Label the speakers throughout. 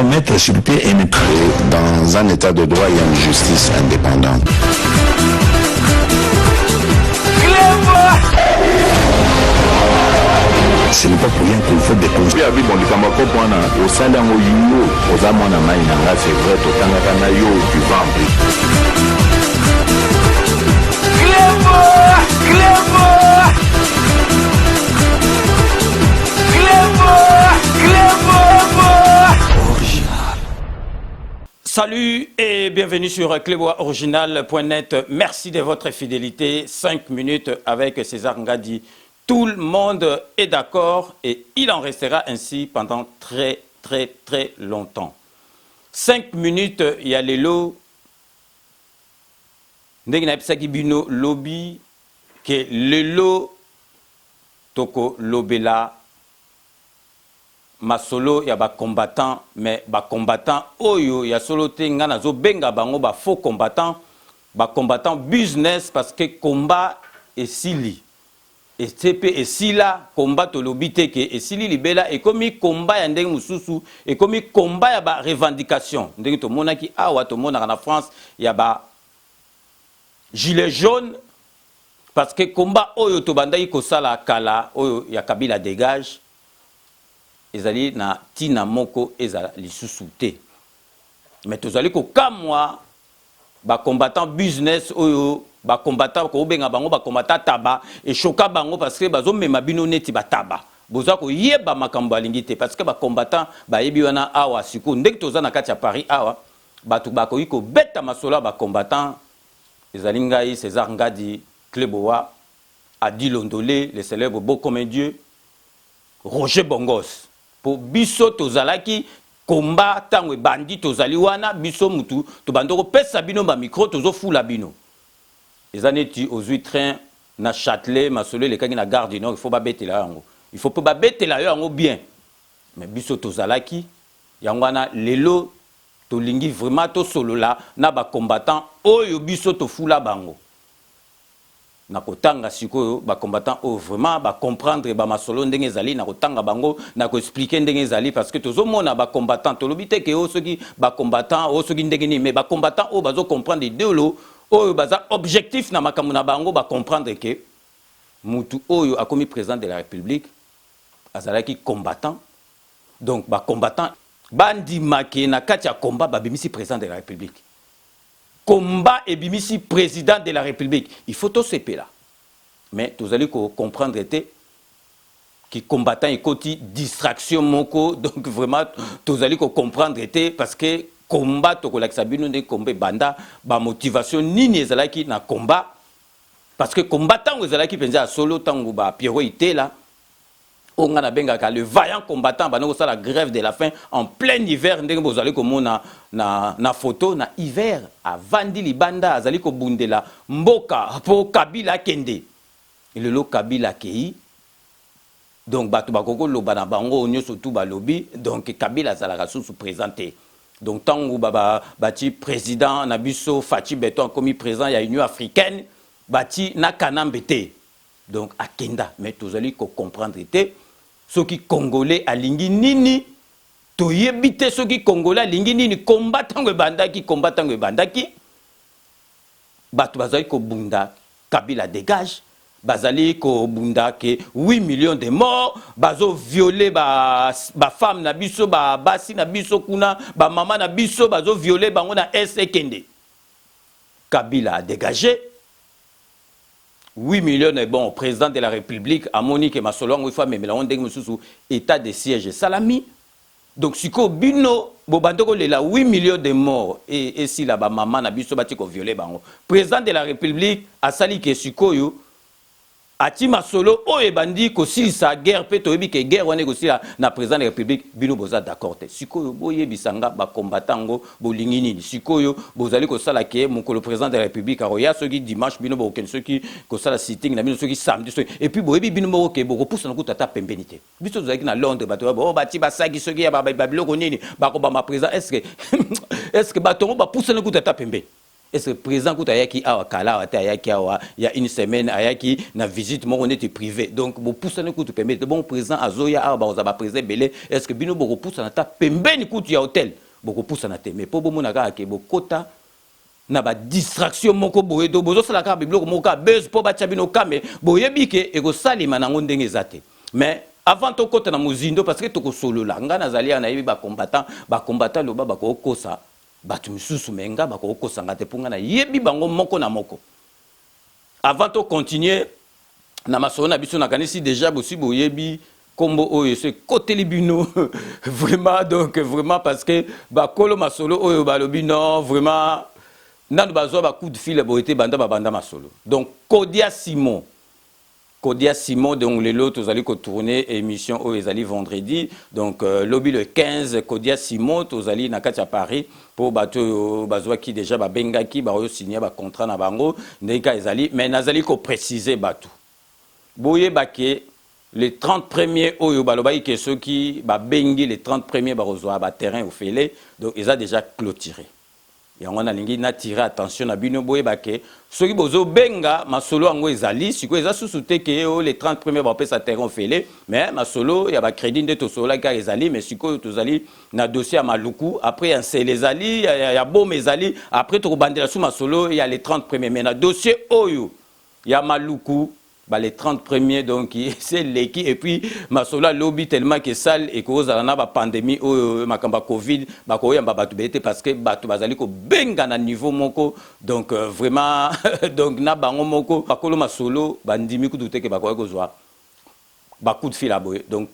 Speaker 1: mettre sur pied une...
Speaker 2: Dans un état de droit, il y a une justice indépendante.
Speaker 1: Ce n'est pas pour rien qu'il faut des causes.
Speaker 3: Salut et bienvenue sur cléboisoriginal.net. Merci de votre fidélité. 5 minutes avec César Ngadi. Tout le monde est d'accord et il en restera ainsi pendant très longtemps. 5 minutes, il y a les lots. Bino lobby que le lot toko lobela masolo ya ba combattant mais ba combattant oyo ya solo te ngana zo benga bango ba faux combattant business parce que combat et sili et TP et sila combat to lobité que et sili libela et comme combat ya ndenge mususu et comme combat ya ba revendication ndenge to monaki awa to mona na France ya ba gilet jaune parce que combat oyo to bandai ko sala kala oyo ya Kabila dégage ezali na tina moko ezala lisusu te mais tozali ko kamwa ba combattant business oyo ba combattant ko benga bango ba combattant taba et choka bango parce que bazo mema bino neti ba taba boza ko yeba makambo alingi te parce que ba combattant ba yebi wana awa siku ndenge toza na kati ya Paris awa batu bako yiko beta masolo ba combattant ezali ngai César Ngadi Kleboa Adi Londolé le célèbre beau comme Dieu Roger Bongos pour biso tozalaki combat tango bandi tozali wana biso mutu to bandoko pesa bino ba micro tozo fula bino ezaneti ozui train na Châtelet masolo le kangi na gare du Nord il faut ba betela yango il faut pas betela yango bien mais biso tozalaki yango wana lelo to lingi vraiment to solola na ba combattant oyo biso to fula bango na kotanga sikoyo ba combattant o vraiment ba comprendre ba masolo ndenge ezali na kotanga bango na ko expliquer ndenge ezali parce que tozo mona ba combattant to lobité ke o soki ba combattant o soki ndenge ni mais ba combattant o bazo comprendre idéolo o baza objectif na makambo na bango ba comprendre que mutu oyo a commis président de la République azalaki combattant donc ba combattant bandi maké na kati ya combat ba bimisi président de la République combat et bimisi président de la République il faut tout séparer là mais vous allez comprendre que combattant et côté distraction moko donc vraiment vous allez comprendre parce que combat to la sabino de combat banda ba motivation nini ezalaki na combat parce que combattant ezalaki penza solo tango ba Pierrot ité là on a benga le vaillant combattant banoko ça la grève de la faim en plein hiver ndenge bozali komona na photo na hiver avandi libanda azali ko bundela mboka po Kabila kende le lo Kabila kei donc batu bakoko loba na bango nyoso tout ba lobby donc Kabila zalaka sous présenté donc tango bati président na biso Fachi Beton comme président ya Union africaine bati na kanambete donc akenda mais tozali ko comprendre ceux qui congolais alingi nini to yebite ceux qui congolais alingi nini combattant bandaki batu bazali ko bunda Kabila dégage bazali ko bunda ke 8 millions de morts bazo violer ba femme na biso ba basi na biso kuna ba mama na biso bazo violer bango na kende Kabila a dégagé 8 millions est bon, président de la République, à Monique et Massolong, il faut même la onde état de siège salami. Donc, si ko bino, bobandoko le la 8 millions de morts, et si la maman na biso bati ko violé bango. Président de la République, a sali ke sikoyo, ati masolo o ebandi ko silisa guerre pe to ebi ke guerre wane ko sila na président de la République bino boza d'accord te sikoyo boye bisanga ba combattango bolingi nini sikoyo bozali ko sala ke moko le président de la République aroya soki dimanche bino bo ken soki ko sala sitting na bino soki samedi soki et puis boye bino mo ke boko pousse na kutata pembenité biso zali na Londres bato ba bati ba sagi soki ya ba biloko nini ba ko ba ma président est-ce que batongo ba pousse na kutata pembe est-ce que président kuta ayaki awa kala ata ayaki awa il y a une semaine ayaki na visite moko neti privé donc bo poussana kutu pembeni bon président azoya awa ba ozaba président belé est-ce que bino boko poussana ta pembeni kutu ya hôtel boko poussana te mais po bo monaka ke bokota na ba distraction moko boye do bozo sala ka bibloko moko ka buzz po ba tchabino kame boyebi ke eko salima nango ndenge ezate mais avant to kota na muzindo parce que toko solo la nga nazali na yebi ba combattant loba ba ko kosa batu misusu menga ba ko kosa ngate punga na yebi bango moko na moko avant to continuer na masolo na biso na kanisi déjà bosi boyebi kombo oyo c'est côté libino vraiment donc vraiment parce que ba kolo masolo oyo ba lobi non vraiment nanu bazwa ba coup de fil boité banda masolo donc Kodia Simon donc les lots allez tourner émission où ils allaient vendredi donc lobby le 15 Kodia Simon tous allez na kati à Paris pour bateau bazwa qui déjà ba bengaki ba signer ba contrat na bango ndeka ezali mais nazali ko préciser bateau boye baké les 30 premiers oyo baloba que ceux qui ba bengi les 30 premiers ba rozwa ba terrain au félé donc ils a déjà clôturé. Et on a lingi na tiré attention na bino boye bake soki bozo benga masolo ango ezali siko eza susute ke les 30 premiers ba pesa terrain félé mais masolo ya ba crédit de to sola ka ezali mais siko tozali na dossier à maluku après un c'est les ali ya bom ezali après to bandela sous masolo il y a les 30 premiers mais na dossier oyo ya maluku bah les 30 premiers donc c'est l'équipe et puis masolo lobby tellement que sale et cause à la pandémie ou makamba covid ba ko yamba batu bete parce que batu bazali ko benga na niveau moko donc vraiment donc na bango moko bakolo masolo bandimi ku douter que ba ko zwa ba coup de fil aboye donc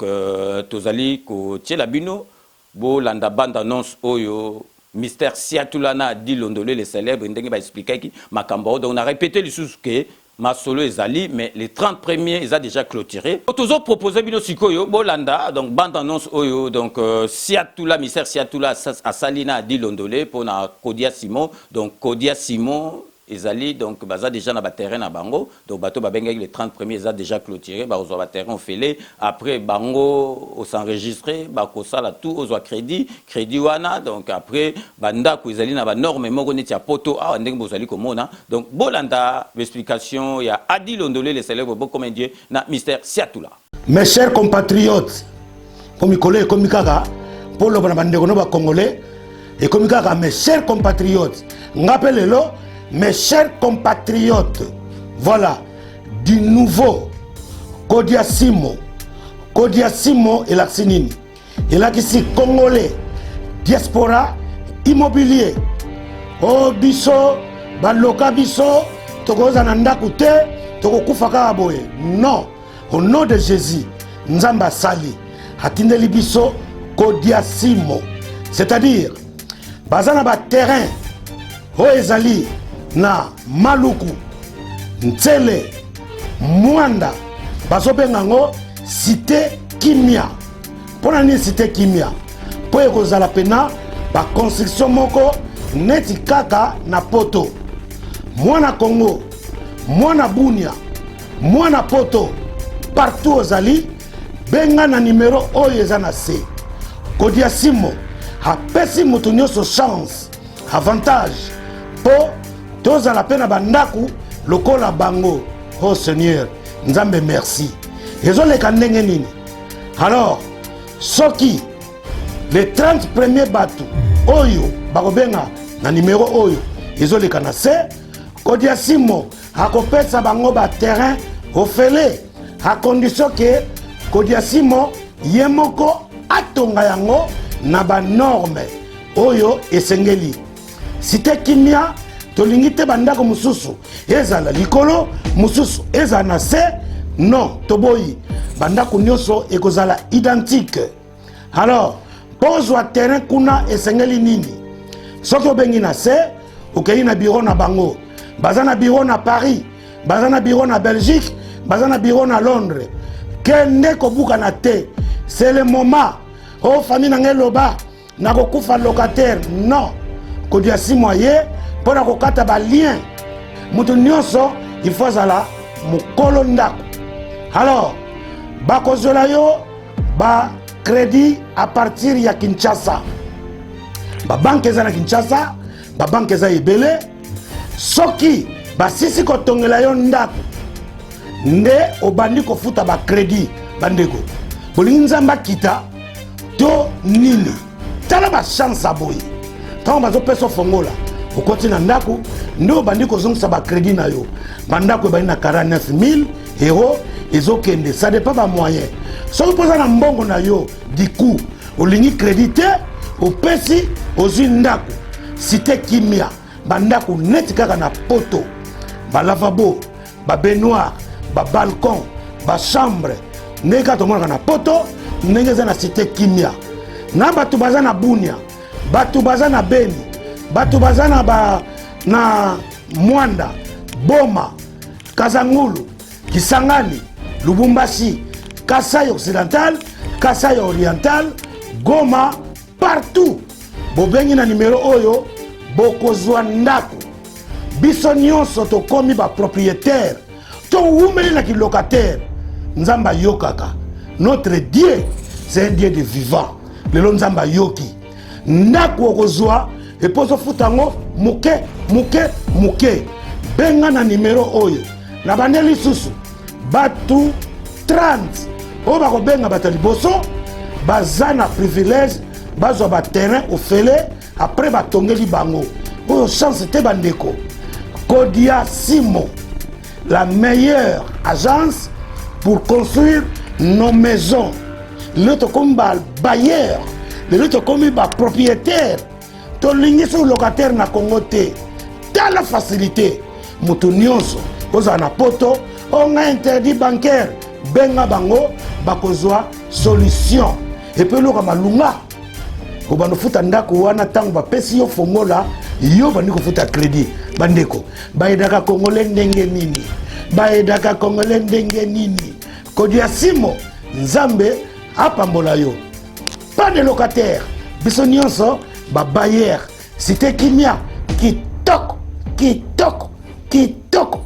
Speaker 3: tozali ko tiela bino bo landa bande annonce oyo mystère siatulana dit londolé les célèbres ndenge ba expliquer ki makamba donc on a répété le sous que Masolo ezali mais les 30 premiers ils a déjà clôturé. Toujours proposé bino sikoyo bolanda donc bande annonce oyo donc Siatula mystère Siatula à Salina di Londolé pour na Kodia Simon donc Kodia Simon ezali donc baza déjà na ba terrain na bango donc bato ba benga les 30 premiers ils a déjà clôturé ba ozo ba terrain félé après bango au s'enregistrer ba ko sala tout ozo crédit wana donc après banda ko ezali na ba norme moko neti ya poto a ndenge bozali komona donc bolanda l'explication ya Adi Londolé les célèbres bon comme Dieu na mystère Siatula.
Speaker 4: Mes chers compatriotes comme Nicolas comme Kaka pour le bandeko no ba congolais et comme Kaka mes chers compatriotes ngapelelo mes chers compatriotes, voilà du nouveau Kodia Simon et la Sinini. Et là qui c'est congolais, diaspora, immobilier. Oh biso, baloka biso, toko zananda kute, toko kufaka aboye. Non, au nom de Jésus, Nzamba Sali, hatindeli biso Kodia Simon. C'est-à-dire, bazana ba terrain, oh ezali, na maluku ntsele mwanda bazobenga ngo cité kimia pona ni cité kimia po ekozala pena ba construction moko neti kaka na poto mwana Congo mwana Bunia mwana poto partout ozali benga na numéro oyo eza na C Kodia Simon apesi moto nyonso chance avantage po toza la peine bandaku lokola bango. Oh Seigneur Nzambe merci ezoleka ndenge nini alors soki les 30 premiers batu oyo bakobenga na numéro oyo ezoleka na C Kodia Simon akopesa bango ba terrain ofele à condition que Kodia Simon yemoko atonga yango na ba norme oyo esengeli cité kimia tolingi te bandako mususu ezala likolo mususu ezala na se non toboyi bandako nyonso ekozala identique. Alors pozwa terrain kuna esengeli nini soki obengi na se okei na bureau na bango baza na bureau na Paris baza na bureau na Belgique baza na bureau na Londres kende kobuka na te c'est le moment oh famille na ngeloba na kokufa locataire non Kodia Simon ye pour na kokata ba lien mutu nyonso il faut zala mukolo ndako. Alors bakozola yo ba crédit à partir ya Kinshasa ba banque za na Kinshasa ba banque za ebele soki basisi kotongela yo ndako nde obandi kofuta ba crédit bandeko bolingi nzambe akita to nini tala ba chance aboye ntango bazopesa fongola okoti na ndako nde obandi kozongisa ba crédit na yo bandako ebandi na 49 000 euros ezokende ça dépend ba moyen soki poza na mbongo na yo du coup olingi crédit te opesi ozwi ndako cité kimia bandako neti kaka na poto balavabo babaignoire babalcon bachambre ndenge kaka tomonaka na poto ndenge eza na cité kimia na bato baza na bunia bato baza na beni bato baza na mwanda boma kazangulu kisangani lubumbashi kasai occidental kasai oriental goma partout bobengi na numero oyo bokozwa ndako biso nyonso tokomi bapropriétaire towumeli na kilocataire nzambe ayokaka notre dieu c'est un dieu de vivant lelo nzambe ayoki ndako okozwa epo ozofuta yango muke benga na numero oyo na bande lisusu batu 30 oyo bakobenga bato ya liboso baza na privilège bazwa baterrain ofele après batongeli bango oyo chance te bandeko Kodia Simo la meilleure agence pour construire nos maisons lelo tokomi babailleur lelo tokomi bapropriétaire tolingi so locataire na Congo te tala facilité moto nyonso ozala na poto onga interdit bancaire benga bango bakozwa solution epe loka malunga obanda futa ndako wana tango bapesi yo fongola yo bandi kofuta crédit bandeko bayedaka kongole ndenge nini bayedaka kongole ndenge nini Kodia Simo nzambe apambola yo pas de locataire biso nyonso babailleur cité kimia kitoko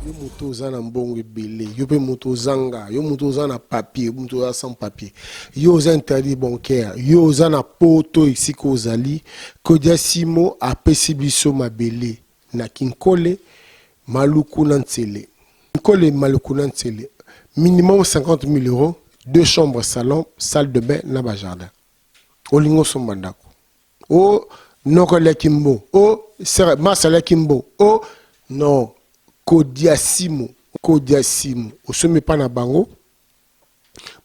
Speaker 5: yo moto oza na mbongo ebele yo mpe moto ozanga yo moto oza na papier moto oza sans papier yo oza interdit bancaire yo oza na poto esika ozali Kodia Simo apesi biso mabele na Kinkole Maluku na Ntsele Kinkole Maluku na Ntsele minimum 50 000 euros 2 chambres salon salle de bain na bajardin olingo somba ndako o nokole kimbo o masala kimbo o non Kodia Simo osome pa na bango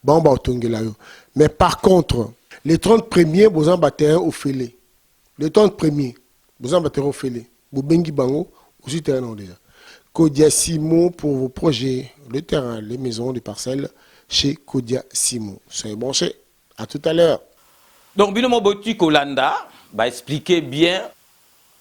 Speaker 5: ba otongela yo mais par contre les 30 premiers bozan terrain ofele les 30 premiers bozan terrain ofele bobengi bango aussi terrain déjà Kodia Simo pour vos projets le terrain les maisons les parcelles chez Kodia Simo soyez branchés à tout à l'heure.
Speaker 3: Donc Binomo Boti Kolanda va expliquer bien.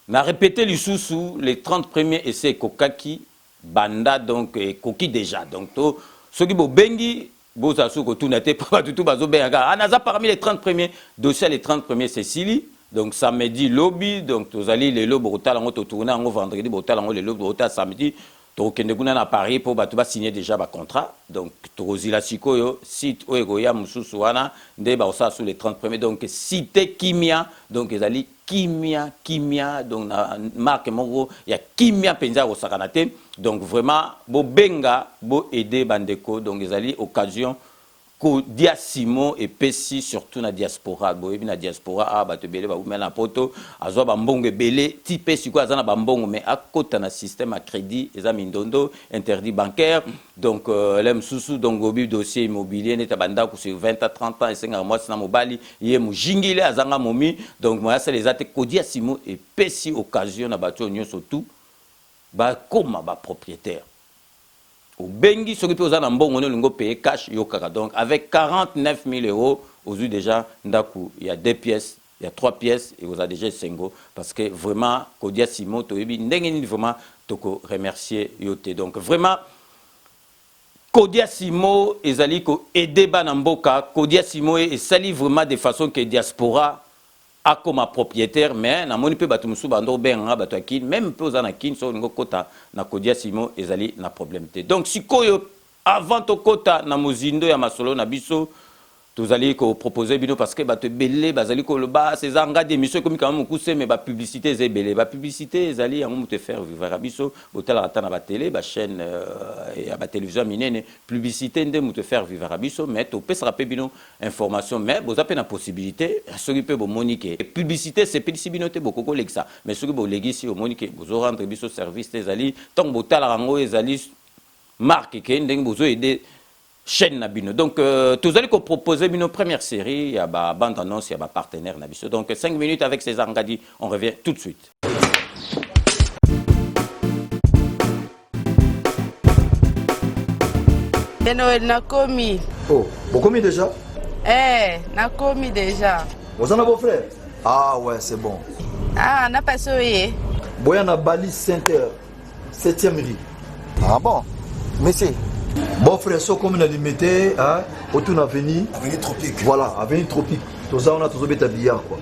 Speaker 3: Na répété lisusu les 30 premiers essais kokaki banda donc koki déjà donc to soki bo bengi boza suko tunate pas tout bazo benga anaza parmi les 30 premiers dossiers les 30 premiers c'est Sili donc samedi lobby donc tozali les lobby rotala ngo to tourner ngo vendredi botala ngo les lobby rotala samedi to kende kuna na Paris pour batu ba signer déjà ba contrat donc tozila sikoyo site oyo ya mususu wana nde ba osa sous les 30 premiers donc cité kimia donc ezali kimia donc na marque moko ya kimia penza au sakanate donc vraiment bo benga bo aider bandeko donc ezali occasion Kodia Simo et pesi surtout na diaspora boyebi na diaspora a bato belé ba umela poto azwa ba mbongo belé ti pesi ko azana ba mbongo mais akota na système à crédit eza mindondo interdit bancaire donc lem susu donc gobi dossier immobilier neta banda ko sur 20 à 30 ans et 5 mois na mobali ye mujingile azanga momi donc moi ça les ate Kodia Simo et pesi occasion na bato nyonso tout ba koma ba propriétaire au bengi ce qui peut aux mbongo ne lingo payer cash yokaka donc avec 49 000 euros aujourd'hui déjà ndaku il y a 2 pièces il y a 3 pièces et vous a déjà 5 parce que vraiment Kodia Simo toyebi ndenge vraiment toko remercier yote donc vraiment Kodia Simo ezali ko aider bana mboka Kodia Simo et sali vraiment de façon que diaspora a comme propriétaire mais na moni pe batu musu bando benga batu akine même pe ozana kin so ngo kota na Kodia Simo ezali na problème te donc sikoyo avant to kota na mozindo ya masolo na biso tous allez proposer bino parce que bah te belé bazali ko le bas ces anga d'émission comme quand même cousser mais bah publicité c'est belé bah publicité ils allaient en te faire vivre abiso botal rata na ba télé ba chaîne et à ba télévision minene publicité ndem te faire vivre abiso mais to peut se rappeler bino information mais vous avez la possibilité celui peut vous moniquer publicité c'est petit bino te beaucoup collègue ça mais celui vous légui si au moniquer vous rendre biso service des ali tant botal rango les ali marque que ndeng vous aider chaîne Nabino. Donc, tous allez proposer une première série, il y a une bande annonce, il y a un partenaire Nabiso. Donc, 5 minutes avec César Ngadi, on revient tout de suite.
Speaker 6: Noël Nakomi.
Speaker 7: Oh, vous commis déjà?
Speaker 6: Nakomi déjà.
Speaker 7: Vous en avez vos frères? Ah ouais, c'est bon.
Speaker 6: Ah, n'a pas soyé.
Speaker 7: Boyana Bali Center, 7e rue.
Speaker 8: Ah bon? Monsieur.
Speaker 7: Bon frère, so comme on a limité, hein, autour de l'avenue.
Speaker 8: Avenue Tropique.
Speaker 7: Voilà, avenue Tropique. Tout ça, on a toujours bêta billard quoi.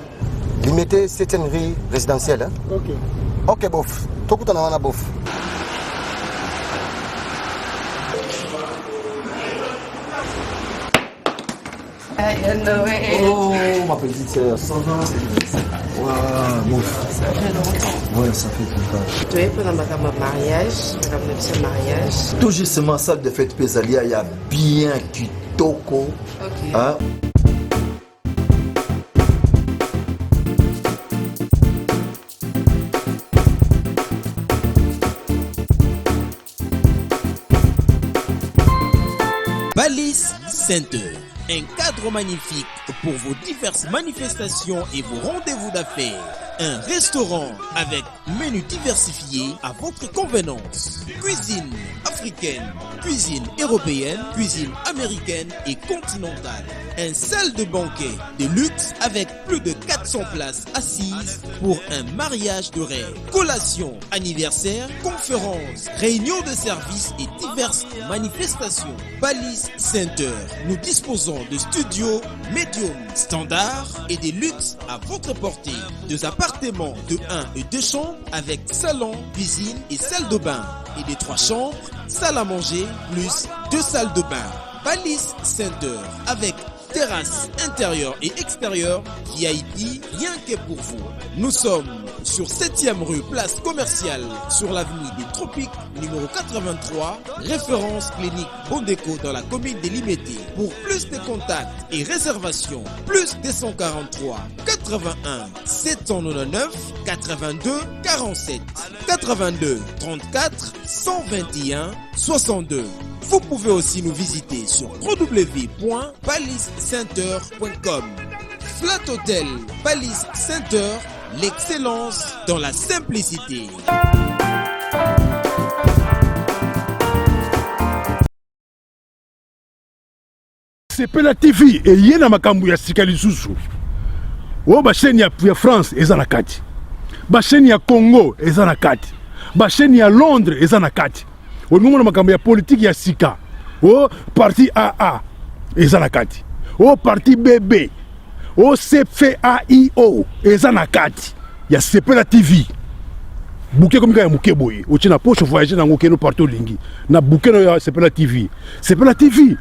Speaker 8: Limité 7e rue résidentielle. Hein?
Speaker 7: Ok.
Speaker 8: Ok, bof. Tout le monde a bof.
Speaker 7: Oh, ma petite sœur, ça va? Ouais, bof.
Speaker 6: Ça fait longtemps.
Speaker 7: Ouais, ça fait longtemps.
Speaker 6: Tu es pour un mariage.
Speaker 7: Tout justement, salle de fête Pésalia, il y a bien Kitoko.
Speaker 6: Ok.
Speaker 7: Hein?
Speaker 9: Balise Center, un cadre magnifique pour vos diverses manifestations et vos rendez-vous d'affaires. Un restaurant avec menu diversifié à votre convenance. Cuisine africaine, cuisine européenne, cuisine américaine et continentale. Un salle de banquet de luxe avec plus de 400 places assises pour un mariage de rêve. Collation, anniversaire, conférences, réunions de services et diverses manifestations. Balise Center. Nous disposons de studios médium, standard et des luxes à votre portée. Deux appartements de 1 et 2 chambres avec salon, cuisine et salle de bain. Et des 3 chambres, salle à manger plus 2 salles de bain. Balise Center avec terrasse intérieure et extérieure, VIP, rien que pour vous. Nous sommes sur 7e rue, place commerciale, sur l'avenue des Tropiques, numéro 83, référence clinique Bondeko dans la commune de Limete. Pour plus de contacts et réservations, plus 243 81 799 82 47 82 34 121 62. Vous pouvez aussi nous visiter sur www.balisecenter.com. Flat Hotel Balise Center, l'excellence dans la simplicité.
Speaker 4: Sepela TV eye na makambo ya sika lisusu. O ba chaîne ya France eza na kati. Ba chaîne ya Congo eza na kati. Ba chaîne ya Londres eza na kati. O ngomona makambo ya politique ya sika. O parti AA eza na kati. O parti BB. O CFAIO eza na kati. Ya Sepela TV. Bouquet comme ya muke boye. O tina poche voyager na ngokeno partout lingi. Na bouquet no ya Sepela TV. Sepela TV.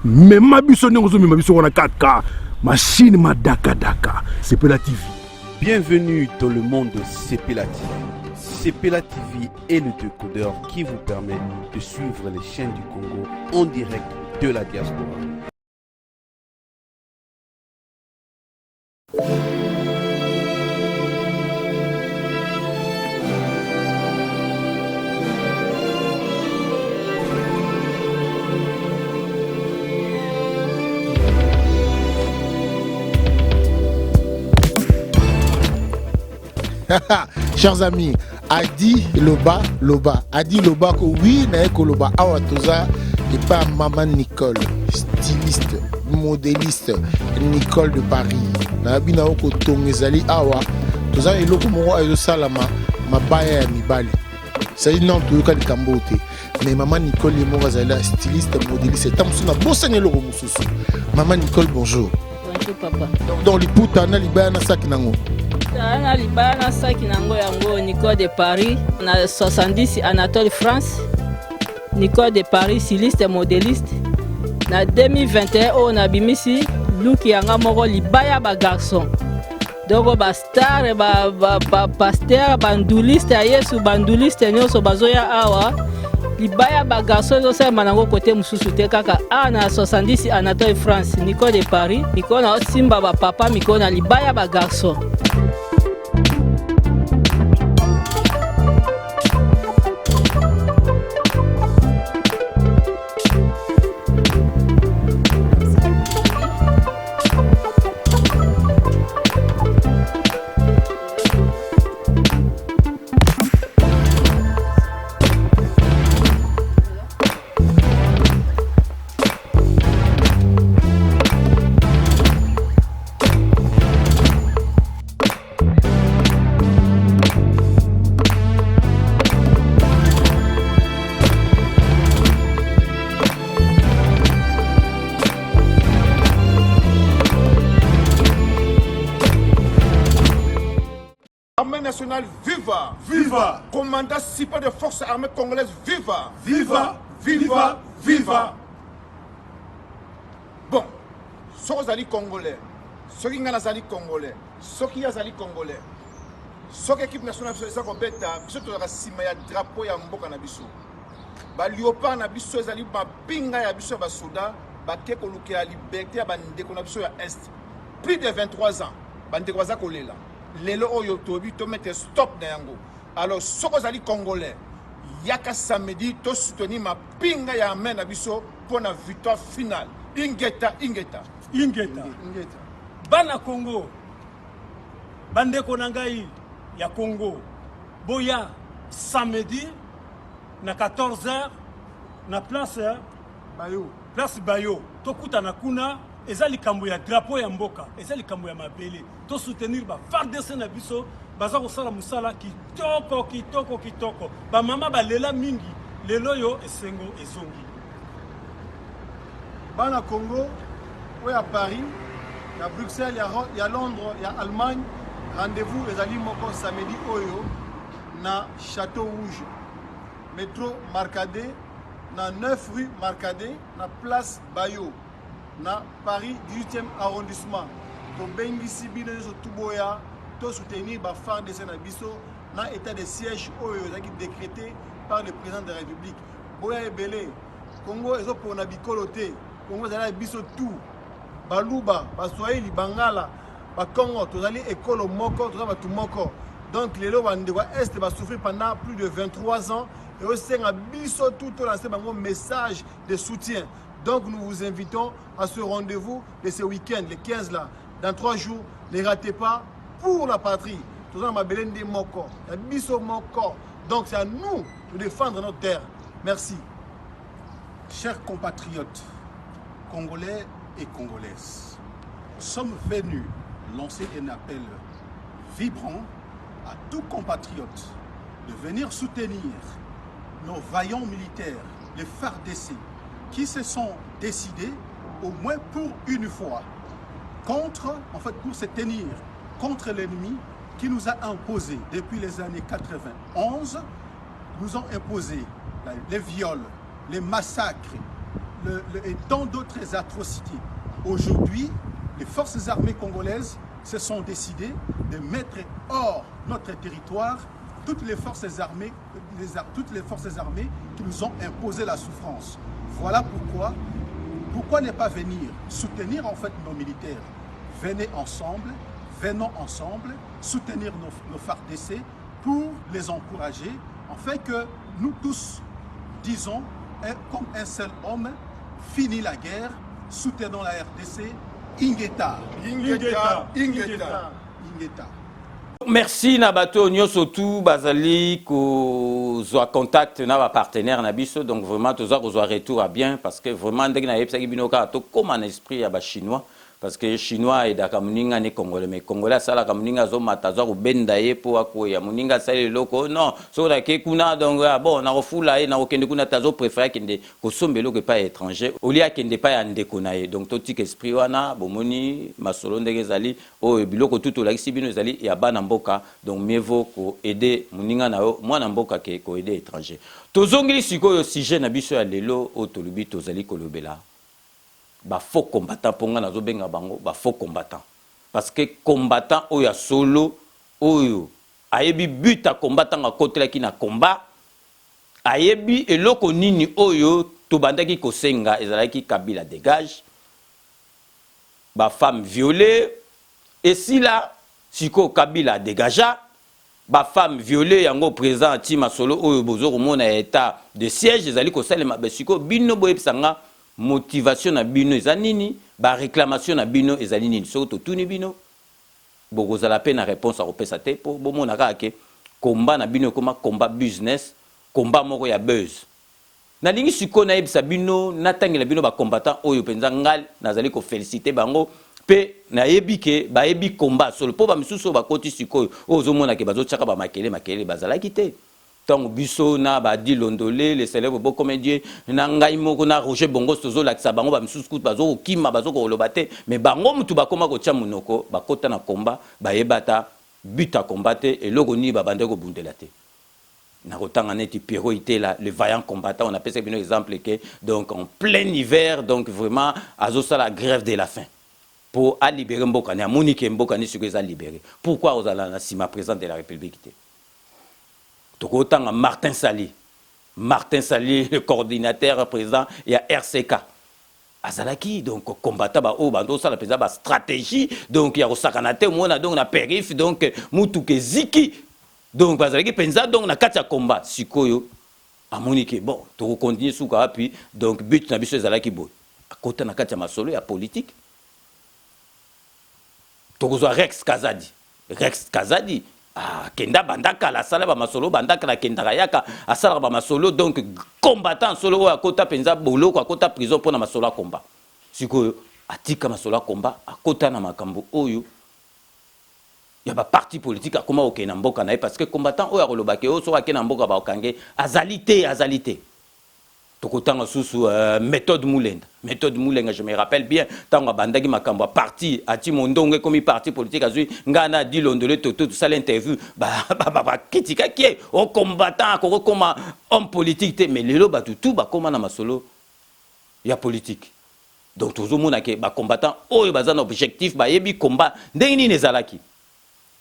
Speaker 4: Mais ma biso n'engozo mais ma biso on a 4K machine ma daka Sepela TV.
Speaker 10: Bienvenue dans le monde de Sepela TV. Sepela TV est le décodeur qui vous permet de suivre les chaînes du Congo en direct de la diaspora.
Speaker 5: Chers amis, Adi Loba, Adi Loba, oui, Naeko Loba, Awatoza, et pas Maman Nicole, styliste, modéliste, Nicole de Paris. Nabina Oko Tongezali Awa, Toza et Loko Moro Ayo Salama, ma baya mi bali. Ça dit non, tout le cas de Cambote. Mais Maman Nicole est Morazala, styliste, modéliste, et Tamsuna, Bossane Loko Moussousou. Maman Nicole, bonjour.
Speaker 11: Bonjour papa.
Speaker 5: Dans les Poutana, Libana Sakinango.
Speaker 11: Ana libana saki nango yango Nicole de Paris na 70 Anatole France. Nicole de Paris styliste et modéliste. Na 2021 on a bimisi luki yanga moko libaya ba garçon donc ba star ba pasteur banduliste ya Yesu banduliste nyonso bazoya awa libaya ba garçon zo sema nango côté mususu te kaka ana 70 Anatole France Nico de Paris Nico na simba ba papa miko na libaya ba garçon.
Speaker 12: Armée nationale, viva! Viva! Commandant super de forces armées congolaises, viva! Viva! Viva! Viva! Bon, ceux qui sont congolais, ceux qui sont congolais, ceux qui sont congolais, ceux qui équipe nationale de la Beta, ceux qui ont un drapeau ya mboka na biso. Ba léopard na biso ezali ba pinga ya biso ba soda, ba keko luke ya liberté ba ndeko na biso ya est. Plus de 23 ans, ba ndeko baza kolela. Lelo oyo tobi to mettre stop na yango. Alors soko zali congolais yaka samedi to soutenir ma pinga ya main na biso pour na victoire finale. Ingeta.
Speaker 13: Bana Congo bandeko na ngai ya Congo boya samedi na 14h na place Bayo tokuta na kuna ezali kambo ya drapeau ya mboka ezali kambo ya mabele to soutenir ba FARDC na biso baza kosala musala kitoko ba mama balela mingi lelo yo esengo ezongi.
Speaker 12: Bana Congo oya Paris ya Bruxelles ya Londres ya Allemagne rendez-vous ezali moko samedi oyo na Château Rouge métro Marcadet na 9 rue Marcadet na place Bayo na Paris 18e arrondissement. To bengisi bino so tuboya to soutenir ba FARDC na biso na état de siège oyo ezaki décrété par le président de la République. Boya ebele Congo ezo pona bikolo te. Congo ezali biso tout. Baluba, Baswahili, Bangala, Bakongo, tozali école moko, tozali batu moko. Donc les lois de l'Est va souffrir pendant plus de 23 ans et aussi un biso tout un message de soutien. Donc nous vous invitons à ce rendez-vous de ce week-end, le 15 là, dans 3 jours. Ne ratez pas pour la patrie. Donc c'est à nous de défendre notre terre. Merci.
Speaker 14: Chers compatriotes congolais et congolaises, nous sommes venus lancer un appel vibrant à tous compatriotes de venir soutenir nos vaillants militaires, les FARDC, qui se sont décidés, au moins pour une fois, pour se tenir contre l'ennemi qui nous a imposé depuis les années 91, nous ont imposé les viols, les massacres et tant d'autres atrocités. Aujourd'hui, les forces armées congolaises se sont décidées de mettre hors notre territoire toutes les forces armées qui nous ont imposé la souffrance. Voilà pourquoi ne pas venir soutenir en fait nos militaires. Venons ensemble soutenir nos FARDC pour les encourager, afin que nous tous disons comme un seul homme, fini la guerre, soutenons la RDC, Ingeta.
Speaker 3: Merci Nabato Nyoso tout Bazali ko zo contact na ba partenaire na biso, donc vraiment tous zo retour à bien parce que vraiment ndenge na yebisa binoka to comme un esprit ya ba chinois. Parce que chinois et daka muninga ne congolais mais congolais sala ka muninga zo matazo ko benda ye po akoya muninga sala loko non so da ke kuna donc bon na refula et na okende kuna tazo préféré kende ko sombelo que pas étranger olia kende pas ya ndeko na ye donc totik esprit wana bomoni masolo ndenge zali o biloko tuto la kisibino zali ya bana mboka donc mieux vaut ko aider muninga na yo mwana mboka ke ko aider étranger tozongili sikoyo sujet na biso ya lelo o tolubi tozali kolobela ba faux combattant pour nga nazo benga bango ba faux combattant parce que combattant oyo solo oyo ayebi but à combattant à côté qui na combat ayebi eloko nini oyo to bandaki ko senga ezalaki Kabila dégage ba femme violée et si là siko Kabila dégagea ba femme violée yango présent tima solo oyo bozo komona état de siège ezali ko salema ba siko bino boyebisanga motivation na bino ezanini ba réclamation na bino ezanini soto tuni bino bokoza la peine réponse à repesa te po bomona kake combat na bino koma combat business combat moko ya buzz na lingi siko na yebisa bino natangela bino ba combattant oyo penza ngal nazali ko féliciter bango pe na yebike ba yebi combat solo po ba misuso ba koti siko ozomona ke bazo tshaka ba makele bazala kité tant biso na ba di londolé les célèbres beaux comédiens na ngai moko na Roger Bongo sozo la kisa bango ba misusu bazo kima bazo ko lobate mais bango mutu ba koma ko tcha munoko ba kota na combat ba yebata but à combattre et logo ni ba bande ko bundela te na kotanga neti Pierrot Itela le vaillant combattant on appelle ça un exemple que donc en plein hiver donc vraiment azo ça la grève de la faim pour à libérer mboka ni Monique mboka ni sur les libérer pourquoi aux ala na sima président de la République te tokotanga Martin Sali le coordinateur président et à RCK azalaki donc combattant ba o bando ça la président ba stratégie donc ya rosakanate mona donc na périph donc mutu ke ziki donc bazalaki penza donc na kati ya combat sikoyo amoni ke bon to continuer suka puis donc but na biso ezalaki boy akota na kati ya masolo ya politique tokozwa Rex Kazadi kenda bandaka la sala ba masolo bandaka la kenda yaka asala ba masolo donc combattant solo akota penza bolo akota prison pour na masolo ya combat sikoyo atika masolo ya combat akota na makambo oyo ya ba parti politique akoma okena mboka na parce que combattant oyo akolobake oyo so akena mboka ba okange azalité tokotanga susu méthode Moulenga je me rappelle bien tango bandaki makambo parti ati mondongo comme parti politique azui ngana di londole tout ça l'interview ba critique qui au combattant ko comme homme politique mais lelo ba tout ba koma na masolo ya politique donc toujours mona ke ba combattant oyo bazana objectif ba yebi combat ndeni nezalaki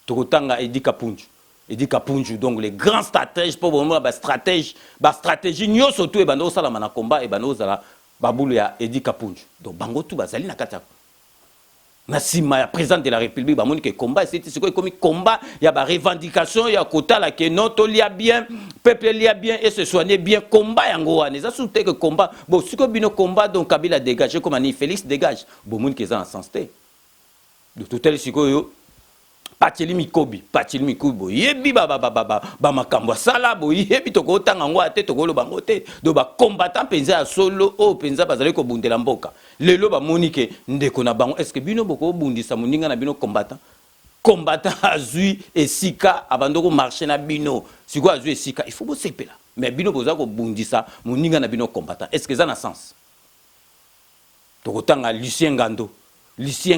Speaker 3: tokotanga Edi Kapunju donc les grands stratèges pour vraiment ba stratégie nyo surtout e bando sala mana combat e bando sala babulu ya Edi Kapunju donc bango tout bazali na kata na sima ya président de la République ba moni ke combat c'est quoi comme combat ya ba revendication ya kota la ke non to lia bien peuple lia bien et se soigner bien combat yango wana ça souté que combat bon siko bino combat donc Kabila dégagé comme ani Félix dégage bon moni ke ça en sens té de tout tel siko yo Pacheli Mikobi bo yebi ba makambo sala bo yebi toko tanga ngo ate toko lo bango te do ba combattant penza solo o penza bazali ko bundela mboka lelo ba monike ndeko na bango est-ce que bino boko bundisa moninga na bino combattant azui esika abandoko marcher na bino siko azui esika il faut bo sepela mais bino boza ko bundisa moninga na bino combattant est-ce que ça na sens toko tanga Lucien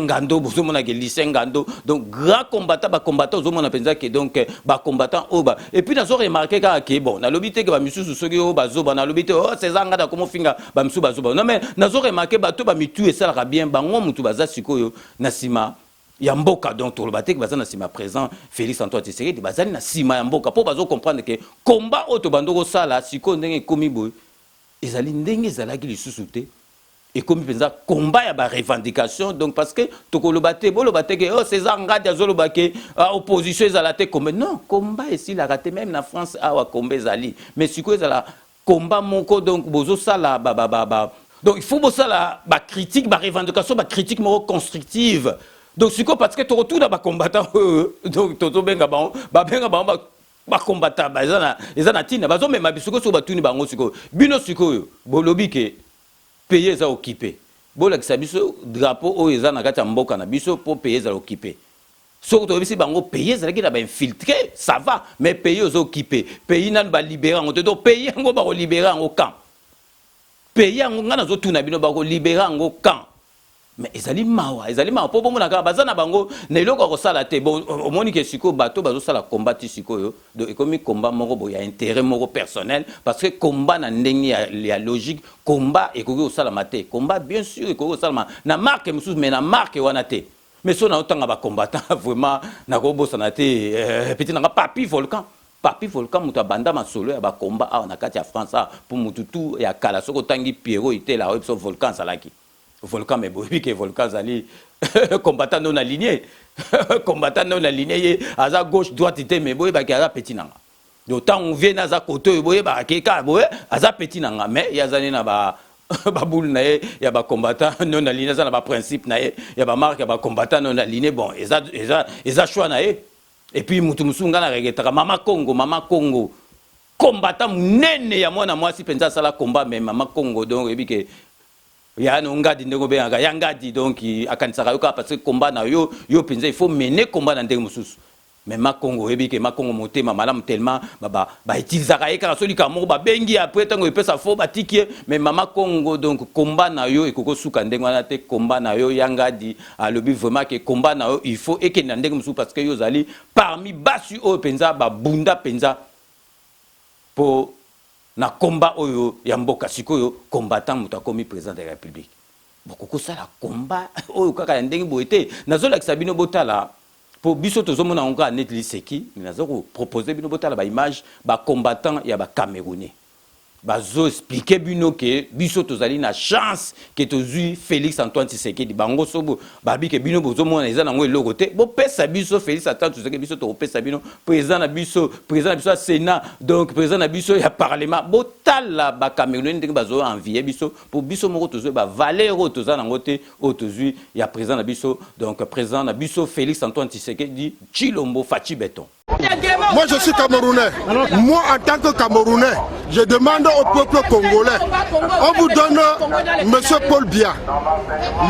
Speaker 3: Ngando bozomona ke Lucien Ngando donc grand combattant ba combattant ozomona penza ke donc ba combattant oba et puis nazo remarquer que bon na lobité que ba misusu soki o bazoba na lobité oh c'est ça ngada comment finga ba misusu bazoba non mais nazo remarquer ba to ba mitu et ça bien bango mutu baza sikoyo na sima ya mboka donc to lobate que baza na sima présent Félix Antoine Tshisekedi bazali na sima ya mboka po bazo comprendre que combat auto bandoko sala siko ndenge komi boy ezali ndenge ezalaki lisusu te et comme penza combat ya ba revendication donc parce que tokolobate bolobate que oh César ngadi azolobake opposition ezalate combat non combat ici la raté même na France awa combat ezali mais siko ezala combat moko donc bozo sala donc il faut bosala ba critique ba revendication ba critique moko constructive donc siko parce que to retourna ba combattant donc toto benga ba combattant ezana tina bazo même bisiko so batuni bango siko bino siko bolobi ke payer ça occupé bola ki sabiso drapeau o eza na kati ya mboka na biso pour payer ça occupé so to bisi bango payer ça ki na ba infiltrer ça va mais payer aux occupé pays nan ba libérer ngo to payer ngo ba ko libérer ngo camp payer ngo ngana zo tuna bino ba ko libérer ngo camp mais ezali mawa po bomo naka bazana bango na eloko ko sala te bon omoni ke siko bato bazo sala combat siko yo do ekomi combat moko bo ya intérêt moko personnel parce que combat na ndenge ya logique combat ekoki osala mate combat bien sûr ekoki osala na marque mususu mais na marque wana te mais so na otanga ba combattant vraiment na ko bosana te petit na papi volcan muta banda masolo ya ba combat a na kati ya France pour mututu ya kala soko tangi Pierrot itela so volcan salaki volcan mais bobi que volcan zali combattant non aligné aza gauche droite ité mais boye ba ki aza petit nanga d'autant on vient na za côté boye ba ki ka boye aza petit nanga mais ya zani na ba boule na ye ya ba combattant non aligné za na ba principe na ye ya ba marque ya ba combattant non aligné bon eza choix na ye et puis mutu musunga na regretaka mama Congo combattant munene ya mwana mwasi penza sala combat mais mama Congo donc ebike ya no ngadi ndeko be ya ngadi donc akanisaka yoka parce que combat na yo penza il faut mener combat na ndenge mususu mais ma Congo ebike ma Congo motema malamu tellement ba utilisaka eka soli ka mo ba bengi après tango epesa fo batiki mais mama Congo donc combat na yo ekoko suka ndenge wana te combat na yo ya ngadi alobi vraiment que combat na yo il faut eke na ndenge mususu parce que yo zali parmi basu o penza ba bunda penza po na combat oyo ya mboka sikoyo combattant muta komi président de la République bokoko sala combat oyo kaka ya ndenge boete nazola kisabino botala po biso tozomona onka net liseki nazoko proposer bino botala ba image ba combattant ya ba Camerounais bazo expliquer bino que biso tozali na chance que tozui Félix Antoine Tshisekedi bango sobo babi que bino bozomona eza nango eloko te bo pesa biso Félix Antoine Tshisekedi biso to pesa bino président na biso Sénat donc président na biso ya parlement bo tala ba Camerounais ndenge bazo envier biso pour biso moko tozui ba valeur toza nango te o tozui ya président na biso donc président na biso Félix Antoine Tshisekedi Chilombo Fachi Beton.
Speaker 5: Moi je suis Camerounais. Moi en tant que Camerounais, je demande au peuple congolais. On vous donne M. Paul Biya,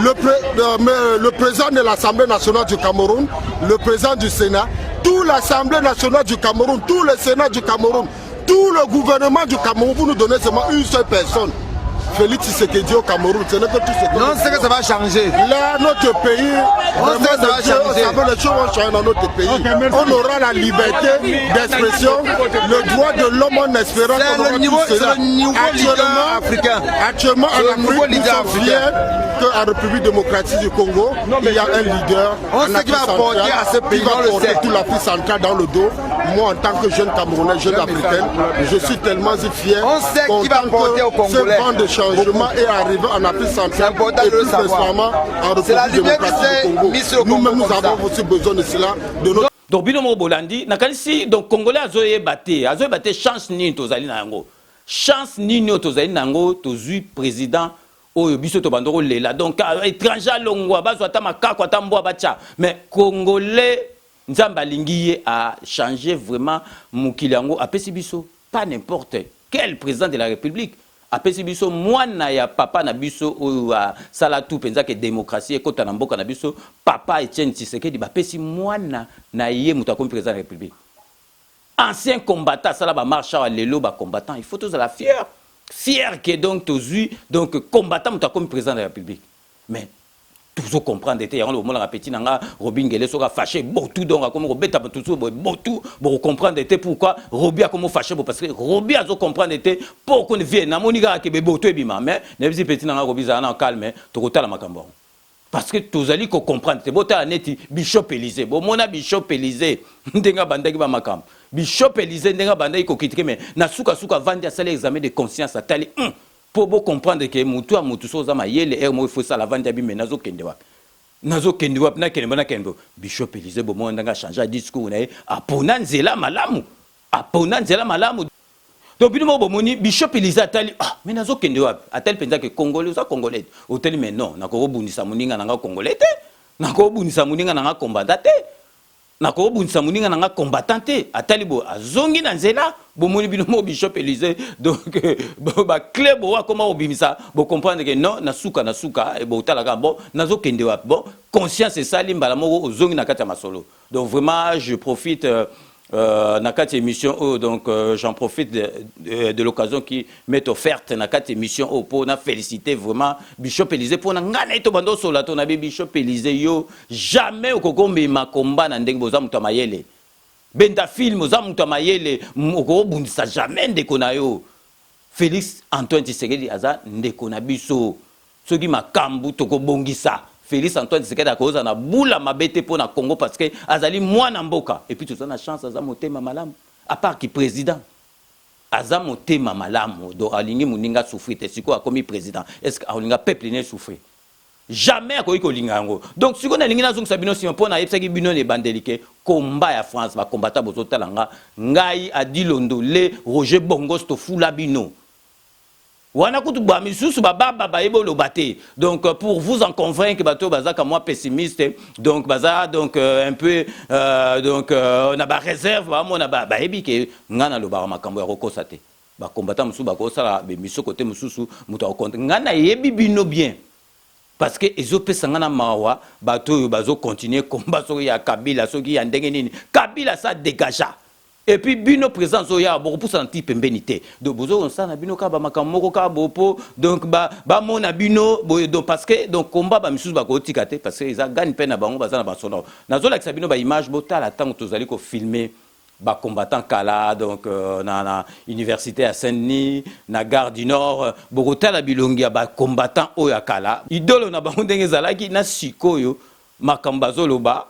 Speaker 5: le président de l'Assemblée nationale du Cameroun, le président du Sénat, toute l'Assemblée nationale du Cameroun, tout le Sénat du Cameroun, tout le gouvernement du Cameroun, vous nous donnez seulement une seule personne. Félix Tshisekedi au Cameroun, ce n'est que tout ce que...
Speaker 8: Non, c'est que ça va changer.
Speaker 5: Là, notre pays,
Speaker 8: on sait que ça va changer.
Speaker 5: Les choses vont changer dans notre pays. On aura la liberté d'expression, le droit de l'homme en espérant qu'on aura tout cela.
Speaker 8: Africain.
Speaker 5: Actuellement, en Afrique, nous sommes fiers qu'en République démocratique du Congo, il y a un leader.
Speaker 8: On sait qu'il va porter à ce pays, on le sait.
Speaker 5: Toute l'Afrique centrale dans le dos. Moi, en tant que jeune Camerounais, jeune Africain, je suis tellement fier.
Speaker 8: On sait qu'il va porter au Congolais.
Speaker 5: Changement est arrivé en Afrique centrale et plus récemment en République démocratique du Congo. Nous-mêmes, nous avons aussi besoin de cela.
Speaker 3: Donc, binomo bolandi, nakalisi donc Congolais azoye bate chance ni tozali nango. Chance ni tozali nango tozui président oyo biso to bandoko lela. Donc étranger longwa bazwa ta makako ta mbwa bacha. Mais Congolais nzamba lingiye a changé vraiment mukili yango apesi biso pas n'importe quel président de la République. Apesi biso mwana ya papa na biso oyo sala tout penza ke démocratie ekota na mboka na biso papa Etienne Tshisekedi bapesi mwana na ye muta comme président de la République. Ancien combattant sala ba marche à lelo ba combattant, il faut tous la fier que donc tozui donc combattant muta comme président de la République. Mais toujours comprendre était on le moment la petit nanga Robin Ngele soka fâché tout donc comme robeta tout pour comprendre était pourquoi Robi a comme fâché parce que Robi a comprendre était pour qu'on vienne na monika ke botu ebima mais ne petit nanga Robi za na calme to kota la makambo parce que tozali ko comprendre te bota neti Bishop Élysée bon mona Bishop Élysée ndenga bandaki ba makambo Bishop Élysée ndenga bandaki ko critiquer mais na suka vandi a sala examen de conscience atali pour vous comprendre que mutu a mutu soza mayele mo faut ça la vente abi menazo kende wapi na kende Bishop Élysée bo mo ndanga changer discours na apona nzela malamu donc bino bo moni Bishop Élysée atali menazo kende wapi atali penza que congolais ça congolais hôtel mais non na ko bundisa muninga nanga congolais te na ko bundisa muninga nanga combattant te na ko bundisa muninga nanga combattant te atali bo azongi na nzela bo moni bino mo Bishop Élysée donc ba clé bo wa comment obimisa bo comprendre que non na suka et bo talaka bon nazo kende wa bon conscience et ça limbala moko ozongi na kata masolo donc vraiment je profite nakati émission oh, donc j'en profite de l'occasion qui m'est offerte nakati émission oh, pour na féliciter vraiment Bishop Élysée pour na ngana to bando sola to na Bishop Élysée yo jamais okokombe makomba na ndenge boza mutu mayele benda film oza mutu mayele okobundisa jamais ndeko na yo Félix Antoine Tshisekedi aza ndeko na biso soki makambu tokobongisa Félix Antoine Tshisekedi akoza na bula mabete pour na Congo parce que azali mwana mboka et puis tout ça na chance aza motema malamu à part qui président aza motema malamu do alingi muninga souffrir te siko akomi président est-ce que alinga peuple ne souffrir jamais akoki kolinga yango donc siko na lingi na zongisa bino si mpona yebisaki bino ne bandelike combat ya France ba combattant bozotalanga ngai adilondo le Roger Bongos to fula bino wana kutu ba misusu baba bayebo lo baté donc pour vous en convaincre bato bazaka moi pessimiste donc baza donc un peu donc on a ba réserve ba mona ba yebi ke ngana lo ba makambo ya kokosa te ba combattant musu ba kosala be miso côté mususu muto okonte ngana yebi bino bien parce que ezopesa ngana mawa bato bazo continuer combat so ya Kabila so ki ya ndenge nini Kabila ça dégagea et puis bino présence oya beaucoup pour sentir pembenité donc bozo on ça na bino ka ba makamoko ka bopo donc ba mona bino donc parce que donc combat ba misusu ba ko tikate parce que ils a gagne peine na bango baza na basono nazo la sabino ba image botala tant tozali ko filmer ba combattant kala donc na université à Saint-Denis na gare du Nord bokotala bilongi ba combattant oya kala idolo na bango ndenge zalaki na sikoyo makambazo loba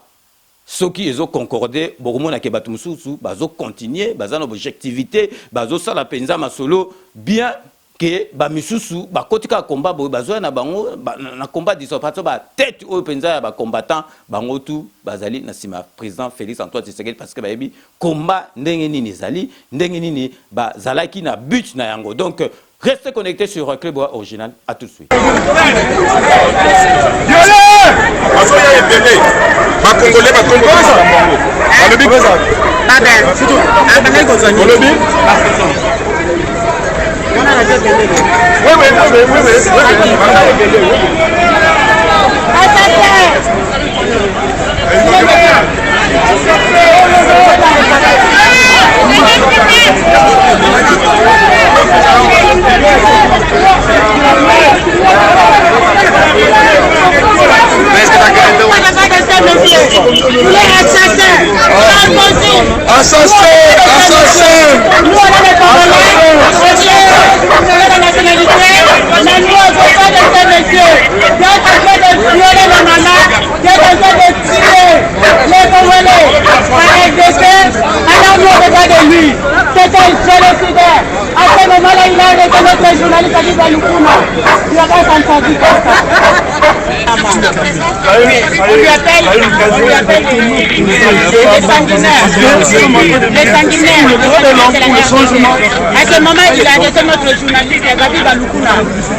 Speaker 3: soki ezo concorder bokomona ke bato mususu bazo continuer bazana objectivité bazo sala penza masolo bien que ba misusu ba kotika combat bazo na bango na combat diso pato ba tête o penza ba combattant bango tout bazali na sima président Félix Antoine Tshisekedi parce que ba yebi combat ndenge nini zali ndenge nini ba zalaki na but na yango donc restez connectés sur Club Original à tout de suite.
Speaker 15: Congolais va tomber dans le but.
Speaker 16: À ce moment, il a arrêté notre journaliste Gabi Balukuna.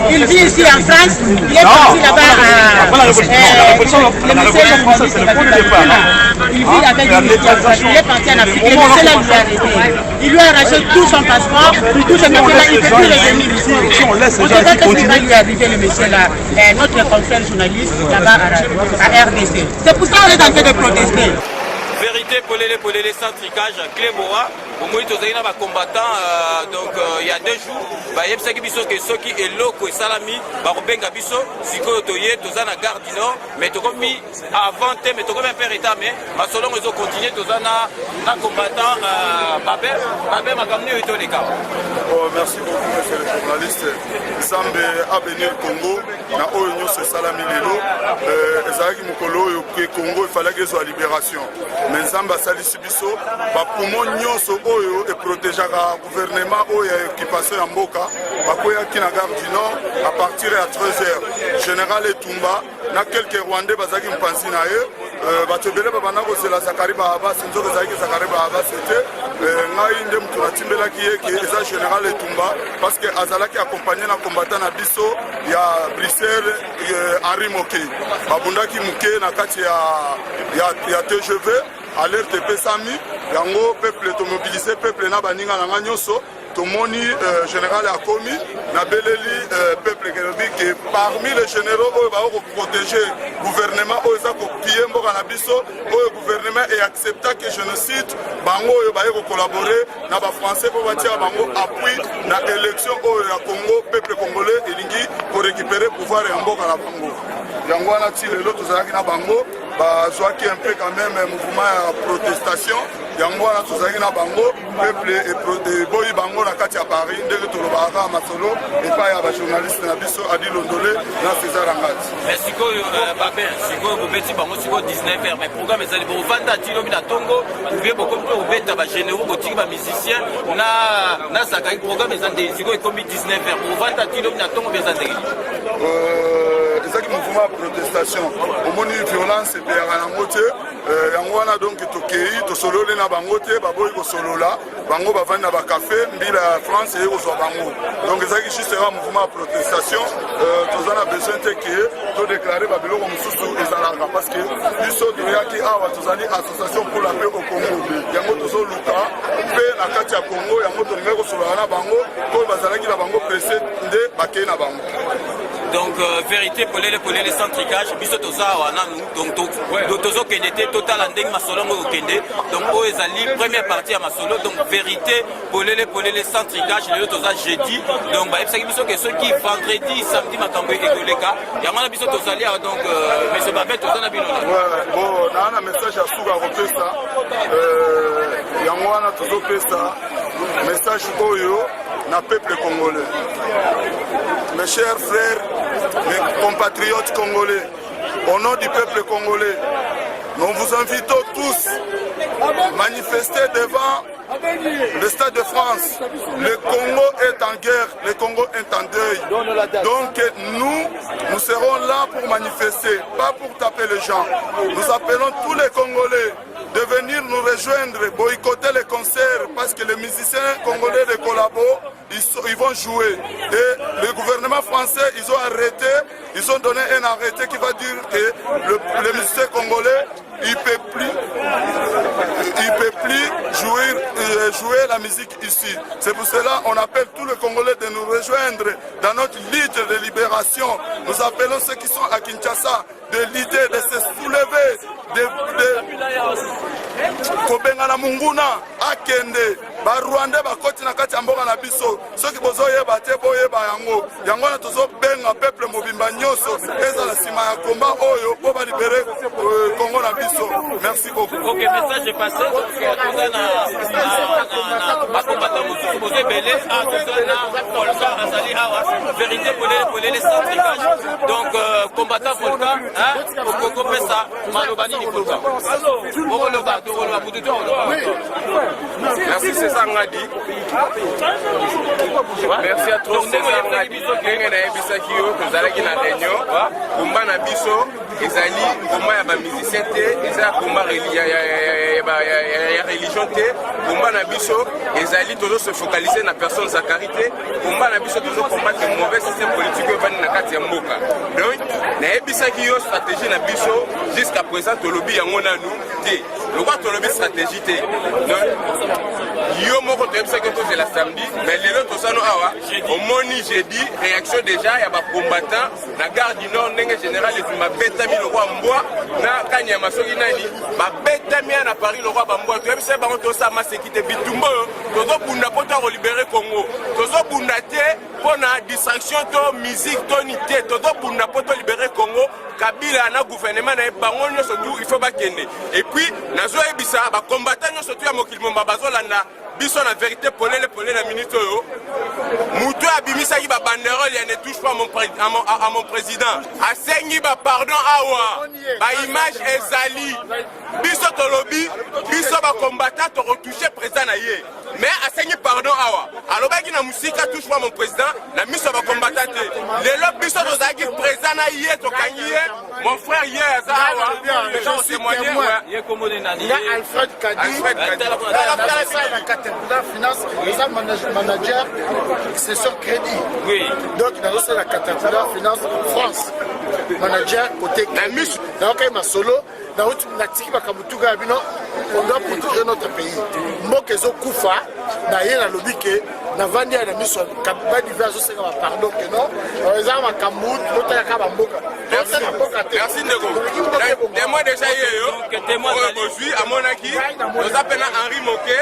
Speaker 16: Il vit ici en France. Il est parti là-bas il vit avec lui. Il est parti en Afrique. Le monsieur là lui a arrêté. Il lui a arraché tout son passeport. Tout ce monsieur-là, il ne peut plus revenir ici. On ne sait pas ce qui va lui arriver, le monsieur là. Notre confrère journaliste là-bas à RDC. C'est pour ça qu'on est en train de protester.
Speaker 3: Vérité pour les sans tricage Cléboa au moins tous les combattants donc il y a 2 jours bah yeb saki biso que ceux qui est loko et salami bah robenga biso siko toye tozana gare du Nord mais to comme avant mais to comme un père mais ma selon ils ont continué tozana na combattant babé m'a ramené au les cas.
Speaker 15: Oh merci beaucoup monsieur le journaliste Sambe a béni le Congo na oyo ce salami lelo ezaki mukolo yo Congo il fallait que soit libération mais Nzamba salisi biso ba poumon nyonso oyo et protégeaka gouvernement oyo équipation ya mboka bakoya ki na gare du Nord à partir à 13h général Etumba na quelques Rwandais bazaki mpanzi na ye bato ebele babanda kozela Zakari Bahaba sinzoka ezalaki Zakari Bahaba c'était ngai nde mutu natimbelaki ye ke eza général Etumba parce que azalaki accompagné na combattant na biso ya Bruxelles Henri Moke babundaki muke na kati ya TGV alerte pesami yango peuple to mobiliser peuple na baninga na nyonso tomoni général akomi na beleli peuple kelobi que parmi les généraux oyo bao protéger gouvernement oyo za ko piller mboka na biso oyo gouvernement et accepta que génocide bango oyo baye ko collaborer na ba français pour batia bango appui na élection oyo ya Congo peuple congolais elingi pour récupérer pouvoir ya mboka na bango yango wana ti lelo tozalaki na bango bazwaki un peu quand même mouvement ya protestation yango wana tozalaki na bango peuple eboyi bango na kati ya Paris ndenge tolobaka masolo epai ya bajournaliste na biso Adi Londole na César Angati.
Speaker 3: Mais sikoyo babe sikoyo bobeti bango sikoyo 19h mais programme ezali bovanda tilo bina tongo ubie bokomi mpe obeta bagénéraux botiki bamusicien na zakaki programme eza ndenge sikoyo ekomi 19h bovanda tilo bina tongo mpe eza ndenge
Speaker 15: ezaki mouvement ya protestation omoni violence epeyaka nango te yango wana donc tokei tosololi na bango te baboyi kosolola bango bavandi na bakafe mbila ya France eye kozwa bango donc ezalaki juste eka mouvement ya protestation toza na besoin te ke todeklare babiloko mosusu ezalaka parce que biso toyaki awa tozali association pour la paix au Congo yango tozoluka mpe na kati ya Congo yango tolingai kosololaka na bango oyo bazalaki na bango presse nde bakei na bango.
Speaker 3: Donc vérité pour les centricages biso tozawa nanu donc tozo kendete total ndenge masolo ngo kende donc o ezali première partie à masolo donc vérité pour les centricages le toza jeudi donc ba epsaki biso que ceux qui vendredi samedi makambo ekoleka yamana biso tozali donc monsieur Babet tozana bino
Speaker 15: bon na message à suka kopesa yango wana tozo pesa message oyo na peuple congolais. Mes chers frères, mes compatriotes congolais, au nom du peuple congolais, nous vous invitons tous à manifester devant le Stade de France. Le Congo est en guerre, le Congo est en deuil. Donc nous serons là pour manifester, pas pour taper les gens. Nous appelons tous les Congolais de venir nous rejoindre, boycotter les concerts parce que les musiciens congolais de Collabo, ils vont jouer. Et le gouvernement français, ils ont arrêté, ils ont donné un arrêté qui va dire que les musiciens congolais, il ne peut plus jouer la musique ici. C'est pour cela qu'on appelle tous les Congolais de nous rejoindre dans notre lutte de libération. Nous appelons ceux qui sont à Kinshasa de l'idée de se soulever, kobengana munguna akende ba Rwanda bakoti na kati ya mboka na biso soki bozoyeba te boyeba yango na tozobenga peuple mobimba nyonso ezala nsima ya komba oyo po balibere Congo na biso. Merci beaucoup.
Speaker 3: Ok, message est passé bakombata mosusu bozebele volcan azali awa vérité pour les centricages donc combattant volcan okokopesa maloba nini volcan okoloba tokoloba butu to
Speaker 17: merci César Ngadi merci à tous César Ngadi ndenge nayebisaki yo tozalaki na réunion komba na biso ezali komba ya bamusicien te eza komba ya religion te komba na biso ezali tozo se focaliser na personne Zakari te komba na biso tozo combattre mauvais système politique oyo bani na kati ya mboka donc nayebisaki yo stratégie na biso jusqu'à présent tolobi yango nanu te lokwa tolobi stratégie te donc yo moko toyebisaki yo tozela samedi mais lelo tosano awa omoni jeudi réaction déjà ya bacombattant na gare du nord ndenge général ezuma betami lokwa mbwa na kanyama soki nani babetami na Paris lokwa bambwa toyebisaki bango tosama sécurité bitumba oyo tozobunda mpo to kolibere Congo tozobunda te mpo na distraction to musique to ni te tozobunda mpo to libere Congo Kabila na gouvernement na bango nyonso tu il faut bakende et puis nazoyebisa bacombattant nyonso tu ya mokili momba bazolanda biso na vérité polele na minute oyo mutu abimisaki ba banderole ya ne touche pas à mon président asengi ba pardon awa ba image ezali biso tolobi biso ba combattant to retoucher président na ye mais asengi pardon awa alobaki na musika touche pas mon président na miso ba combattant te lelo biso tozaki président na ye to kangiye mon frère hier ça awa les gens témoigner
Speaker 3: ye komone nani
Speaker 12: ya Alfred Kadi Caterpillar Finance, les manager, c'est son crédit.
Speaker 3: Oui.
Speaker 12: Donc, il a aussi la Caterpillar Finance France. Manager côté crédit. Donc, il m'a solo. On doit protéger notre pays. Mokezo Koufa, d'ailleurs, a lobby que
Speaker 5: navandi ya na miso ba diver azosenga bapardon ke non eza makambo totalaka bamboka tosala mboka te.
Speaker 17: Merci ndeko. Témoin déjà oyo bozwi amonaki toza pena Henri Moke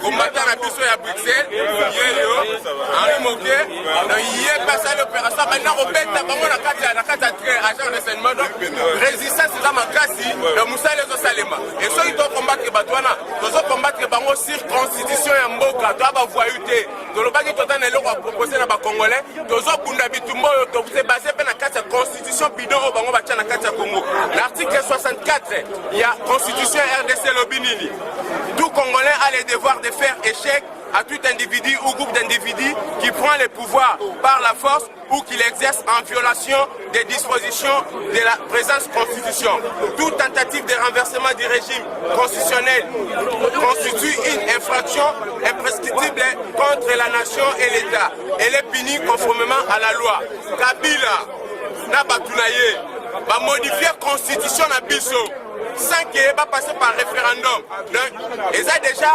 Speaker 17: combattant na biso ya Bruxelles yeyo Henri Moke ye pasa l'opération bana robeta bango na kati ya train agent de renseignement donc résistance eza makasi na musala ezosalema et soki tocombattre bato wana tozocombattre bango sur constitution ya mboka to bavoyu te tolobaki toza na eloko ya propose na bacongolais tozobunda bitumba oyo tose base mpe na kati ya constitution bidon oyo bango batya na kati ya Congo. L'article 64 il y a constitution RDC Lobinini. Tout Congolais a le devoir de faire échec à tout individu ou groupe d'individus qui prend le pouvoir par la force ou qui l'exerce en violation des dispositions de la présente constitution. Toute tentative de renversement du régime constitutionnel constitue une infraction imprescriptible contre la nation et l'État. Elle est punie conformément à la loi. Kabila, Nabatunaye, va modifier la constitution na biso sans qu'elle va passer par référendum. Donc, ils ont déjà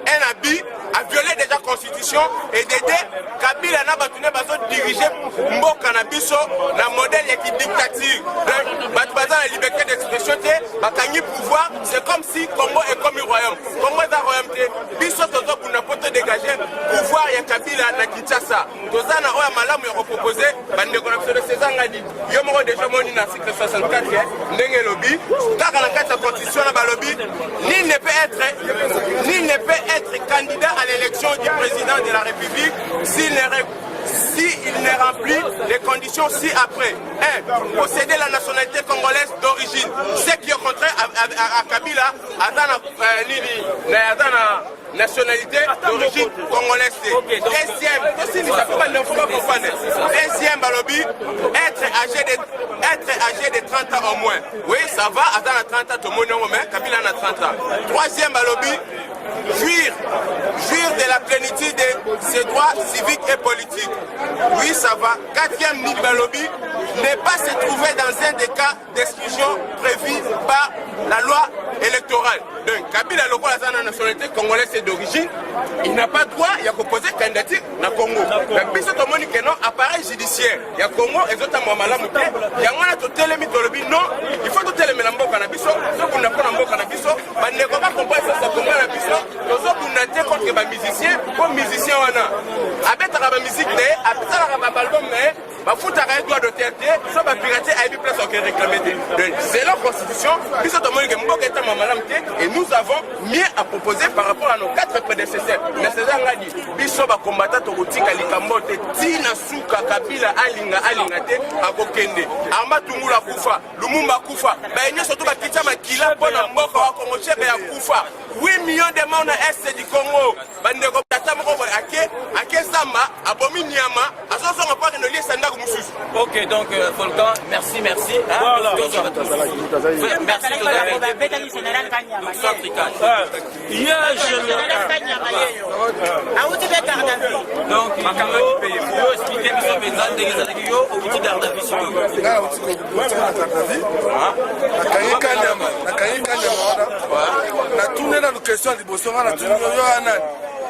Speaker 17: un habit à violer déjà la constitution et d'aider Kabila Nabatune bazo diriger Mboka na biso na modèle qui dictature. Donc, Batbaza la liberté d'expression bakani pouvoir, c'est comme si Congo est comme un royaume. Congo est un royaume. Biso tozo kuna poto dégager pouvoir ya Kabila na Kinshasa. Toza na oya malamu ya proposer bande ko na biso de César ngadi. Yo moko déjà moni na article 64 ndenge lobby, kaka na kati ya constitution na balobi, nul ne peut être candidat à l'élection du président de la République s'il ne remplit les conditions ci-après. 1. Posséder la nationalité congolaise d'origine. Ce qui est contraire à Kabila, nationalité d'origine congolaise. Deuxième, balobi, être âgé de 30 ans au moins. Oui, ça va, Azana 30 ans, tout le monde est au moins, Kabila a 30 ans. Troisième, balobi, jouir de la plénitude de ses droits civiques et politiques. Oui, ça va. Quatrième, Nibalobi, ne pas se trouver dans un des cas d'exclusion prévus par la loi électorale. Donc, Kabila Lokola la nationalité congolaise et d'origine, il n'a pas droit à proposer candidature dans le Congo. Donc, si tout le monde dit non, appareil judiciaire, il y a Congo, et autres Malamouté, il y a un autre télémitologie, non, il faut tout télémélambo canabiso, ce qu'on a pas en canabiso, mais ne va pas comprendre ça, ça comprend la biso, nous avons contre les musiciens, comme musiciens, on a. Avec la musique, avec l'album, il droit d'autorité, ça va pirater à une place qui est réclamée. C'est leur constitution, puis ça demande que Mboka est un malamté, et nous avons mieux à proposer par rapport à nos 4 prédécesseurs. Mais c'est ça, on a dit, Biso va combattre Togotika, Likamote, Tina Souka, Kabila, Alingate, Abokende, Arma Tungula Koufa, Lumumba Koufa, Baïnia surtout Bakita Makila, Bona Mboka, Wakomoche, Koufa, 8 millions de membres est du Congo, Bandego, Tatamoko, Ake Samba, Abomi Niama, Asoso, on parle de lier Sandago Moussous. Ok, donc, Volcan, merci. Merci.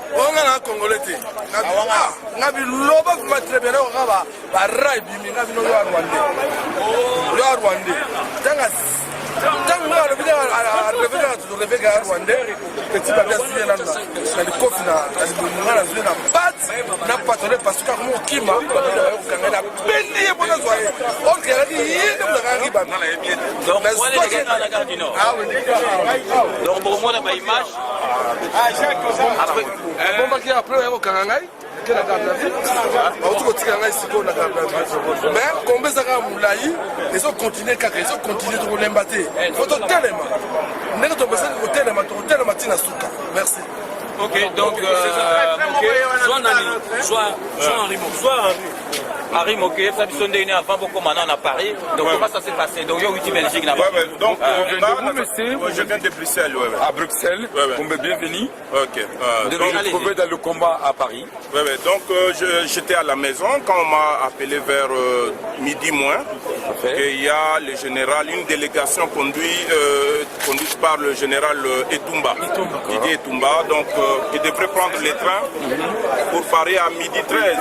Speaker 17: Donc,
Speaker 18: on a un Congolais. On a vu l'oba qui m'a très bien. On a rail bimi. On a vu le Rwandais. Tant que le village a relevé à Rwandais, petit papier suivi là, le coffre n'a pas tourné parce que mon Kima, on a béni pour nous soyez. On a dit, il nous a arrivé.
Speaker 3: Donc, pour moi, la image.
Speaker 18: Après, après, on a mais combien ça va moulaï ils ont continué ils ont continué de l'embatter faut tellement merci.
Speaker 3: Ok, donc soit Henri. Harry Moké, ça biso ndé avant beaucoup maintenant à Paris. Donc comment ça s'est passé? Donc yo uti Belgique là-bas.
Speaker 15: Donc
Speaker 19: je viens de Bruxelles. À Bruxelles. Bienvenue.
Speaker 15: OK.
Speaker 19: Donc je me trouvais dans le combat à Paris.
Speaker 15: Donc j'étais à la maison quand on m'a appelé vers midi moins. Il y a le général, une délégation conduite par le général Etumba. Didier Etumba, donc il devrait prendre les trains pour Paris à midi 13.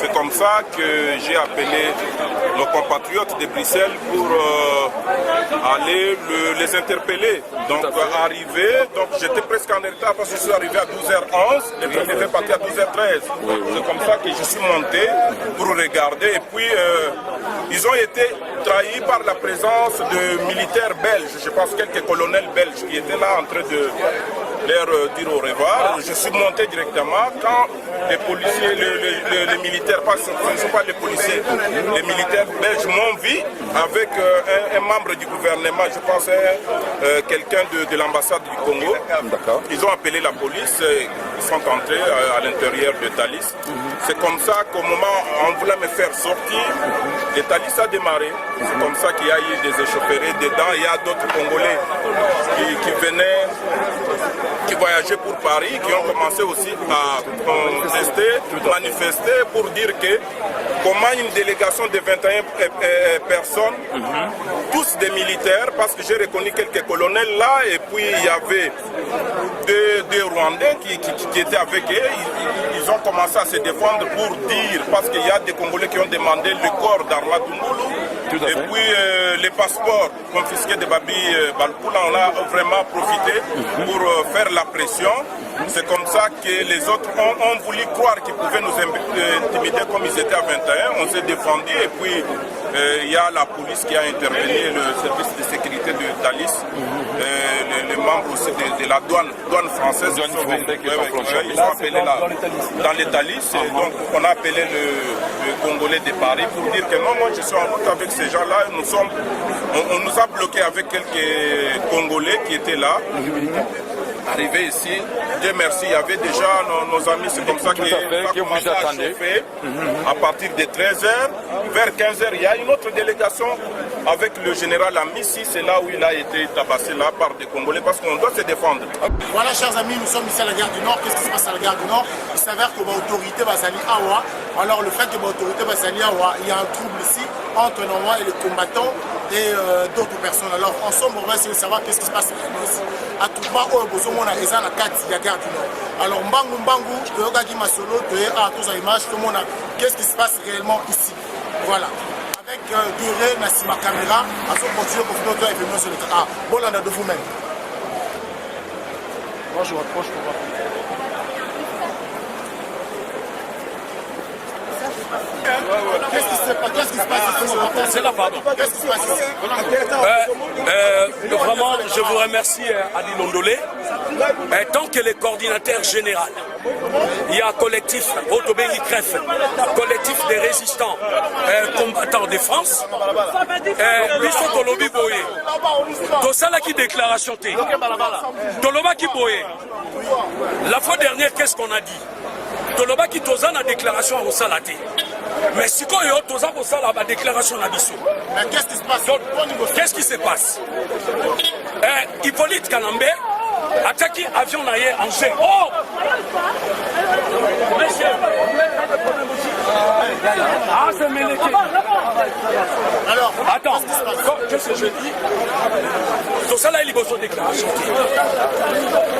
Speaker 15: C'est comme ça que j'ai appelé nos compatriotes de Bruxelles pour aller les interpeller. Donc arrivé, donc j'étais presque en retard parce que je suis arrivé à 12h11, le train devait partir à 12h13. C'est comme ça que je suis monté pour regarder et puis ils ont été trahis par la présence de militaires belges, je pense quelques colonels belges qui étaient là en train de leur dire au revoir. Je suis monté directement quand les policiers, les militaires, ce ne sont pas les policiers, les militaires belges m'ont vu avec un membre du gouvernement, je pense quelqu'un de l'ambassade du Congo. Ils ont appelé la police, ils sont entrés à l'intérieur de Thalys. C'est comme ça qu'au moment où on voulait me faire sortir, le Thalys a démarré. C'est comme ça qu'il y a eu des échauffourées dedans. Il y a d'autres Congolais qui venaient, qui voyageaient pour Paris, qui ont commencé aussi à manifester pour dire que comment une délégation de 21 personnes, tous des militaires, parce que j'ai reconnu quelques colonels là, et puis il y avait deux Rwandais qui étaient avec eux. Ils ont commencé à se défendre pour dire, parce qu'il y a des Congolais qui ont demandé le corps d'Arma Tungulu, et puis les passeports confisqués de Babi Balpoula, on a vraiment profité pour faire la pression. C'est comme ça que les autres ont voulu croire qu'ils pouvaient nous intimider comme ils étaient à 21. On s'est défendu et puis il y a la police qui a intervenu, le service de sécurité de Thalys, les membres aussi de la douane française. Ils sont appelés là, dans les Thalys. Donc on a appelé le Congolais de Paris pour dire que non, moi je suis en route avec ces gens-là. On nous a bloqués avec quelques Congolais qui étaient là. Arrivé ici, Dieu merci, il y avait déjà nos amis, c'est comme ça qu'ils ont commencé à chauffer. À partir de 13h, vers 15h, il y a une autre délégation avec le général Amissi, c'est là où il a été tabassé là par des Congolais parce qu'on doit se défendre.
Speaker 12: Voilà, chers amis, nous sommes ici à la gare du Nord. Qu'est-ce qui se passe à la gare du Nord? Il s'avère que l'autorité va s'allier à Awa. Alors le fait que l'autorité va s'allier à Awa, il y a un trouble ici entre Nord et les combattants et d'autres personnes. Alors en somme, on va essayer de savoir qu'est-ce qui se passe ici. À tout moment, on a les la carte de la gare du Nord. Alors Mbangu, Toyogagi Masolo, qu'est-ce qui se passe réellement ici? Voilà. Avec Guéré, Nassima Caméra, à son continuer pour faire notre événement sur le terrain. Bon, là, de vous-même. Moi, je rapproche pour voir. Qu'est-ce qui se passe ici?
Speaker 20: C'est là, pardon.
Speaker 12: Qu'est-ce qui se passe ici?
Speaker 20: Vraiment, je vous remercie, Adi Londolé. Tant que le coordinateur général, il y a un collectif, Otobéli Kref, collectif des résistants combattants de France, Biso Tolobi Boye, Tosala qui déclaration T, Toloba qui Boye. La fois dernière, qu'est-ce qu'on a dit? Toloba qui Tosa la déclaration au Salaté. Mais si quand il y a Tosa au Sala, la déclaration à Biso.
Speaker 12: Mais qu'est-ce qui se passe?
Speaker 20: Qu'est-ce qui se passe? Hippolyte Kanambe, attaqué avion naïe en G. Oh! Monsieur! Ah, c'est Ménéké.
Speaker 12: Alors,
Speaker 20: attends, qu'est-ce que je dis? Tout ça là, il y a une déclaration.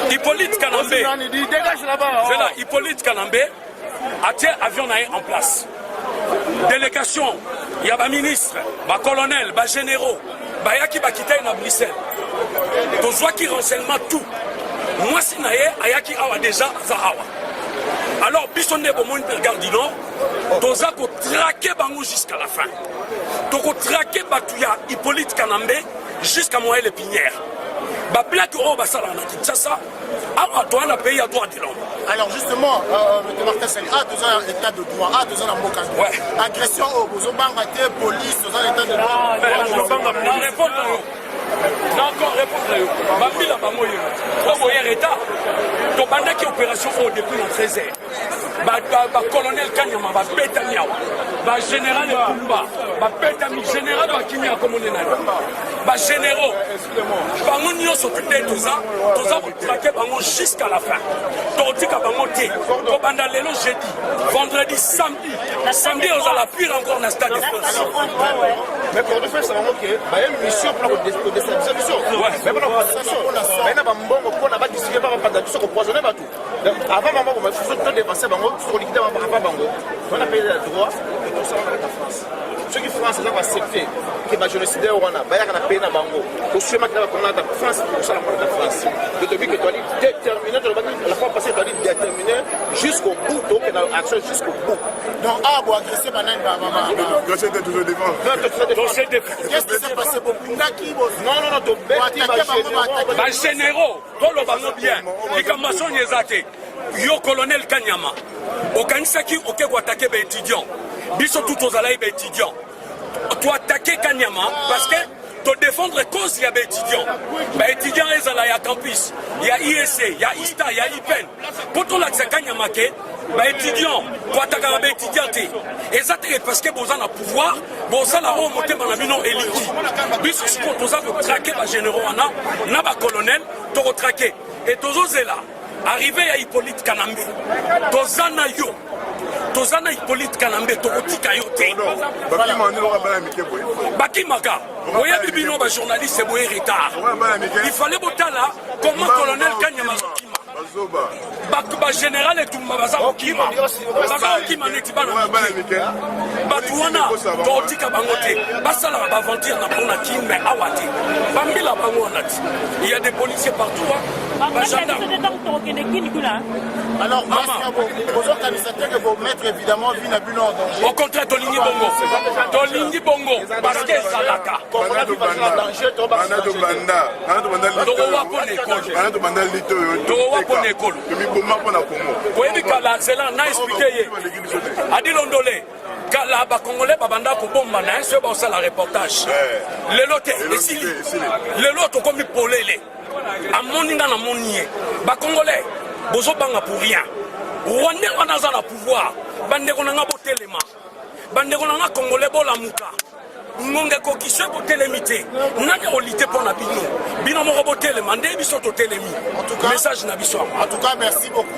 Speaker 20: Hippolyte Kanambe, c'est là, Hippolyte Kanambe, attaqué avion naïe en place. Délégation, il y a un ministre, un colonel, un généraux, il y a qui va quitter à Bruxelles. Donc, soit qui renseignement tout. Moi, si naïe, il y a qui a déjà Zahawa. Alors, bisonne pour moi, regarde du Nord, Toza ko traquer Bango jusqu'à la fin. Toko traquer Batouya, Hippolyte Kanambe, jusqu'à Moël Épinière. Ba plaque au Bassala na Kinshasa, à toi, on a payé à droit de l'homme.
Speaker 12: Alors justement, M. Martin Sali, a 2 ans l'état de droit, a 2 ans la Moka. Agression au Bozobangate, police, 2 ans l'état de droit.
Speaker 20: Non, répondre à eux. Non, encore répondre à eux. Bambi la Bamoye. Bamoye État. Donc, pendant qu'il y a opération depuis la 13h, le colonel Kanyama va péter Niawa. bagénéral ekumba bapetami général bakimi akomone nani bagénéraux bango nyonso te toza kotrake bango jusqu'à la fin tokotika bango te kobanda lelo jeudi vendredi samedi ozala pire encore na stade de France.
Speaker 8: Mais pour nous faire ça, il y a une mission pour la déstabilisation. Mais pour la déstabilisation, il y a un bon pour la distribuer par la mission pour poisonner tout. Avant maman, on va tout dépenser bango, tout liquider par bango. On a payé le droit et tout ça avec la France. Ceux qui France ça va accepter que les génocidaires on a payé na bango. Au chemin que la France pour ça la France. Le début que tu as dit déterminé la fois passée tu as dit déterminé jusqu'au bout donc action jusqu'au bout. Donc ah bon agresser banane maman.
Speaker 15: Dossier de toujours défense.
Speaker 8: Qu'est-ce qui s'est passé pour Ngaki? Non, tu bêtis
Speaker 20: généraux, tout le bango bien. Likamation yezate. Yo colonel Kanyama. Okanisaki okeko attaquer ba étudiants. Biso tout aux alaïs étudiants. Tu attaquer Kanyama parce que tu défendre cause il y a des étudiants. Les étudiants ils allaient à campus. Il y a ISC, il y a ISTA, il y a IPEN. Pour tout l'accès Kanyama ke les étudiants tu attaquer les étudiants. Exactement parce que vous avez le pouvoir, vous avez la remontée dans la mino élite. Biso ce qu'on vous a traquer les généraux na ba colonel, tu retraquer et tous aux là. Arrivé à Hippolyte Kanambe, Tozana yo, Tozana Hippolyte Kanambe, Tokotika yo te. Bakimaka, voyez Bibino, ba journaliste, c'est boé retard. Il fallait botala, comment colonel Kanyama Kima. Ba général et tout baza Kima. Baza Kima neti bana. Batuana, Tokotika bangote. Basala ba ventir na pona Kimbe awate. Bambila bangonati. Il y a des policiers partout.
Speaker 8: Alors, aux organisateurs que vous mettre évidemment vie n'a plus en danger.
Speaker 20: Au contraire, Tolingi Bongo. Tolingi Bongo. Parce que Salaka. Kala ba Congolais babanda ko bomba na so ba osala reportage. Lelo te esili. Lelo to komi polele. Amoninga na monie. Ba Congolais bozo banga pour rien. Rwanda on a le pouvoir. Bande ko nga botelema. Bande ko nga Congolais bola muka. Ngonge ko ki se botelemité. Nani olité pour na bino. Bino mo botelema nde biso to telemi. En tout cas message na biso.
Speaker 8: En tout cas merci beaucoup.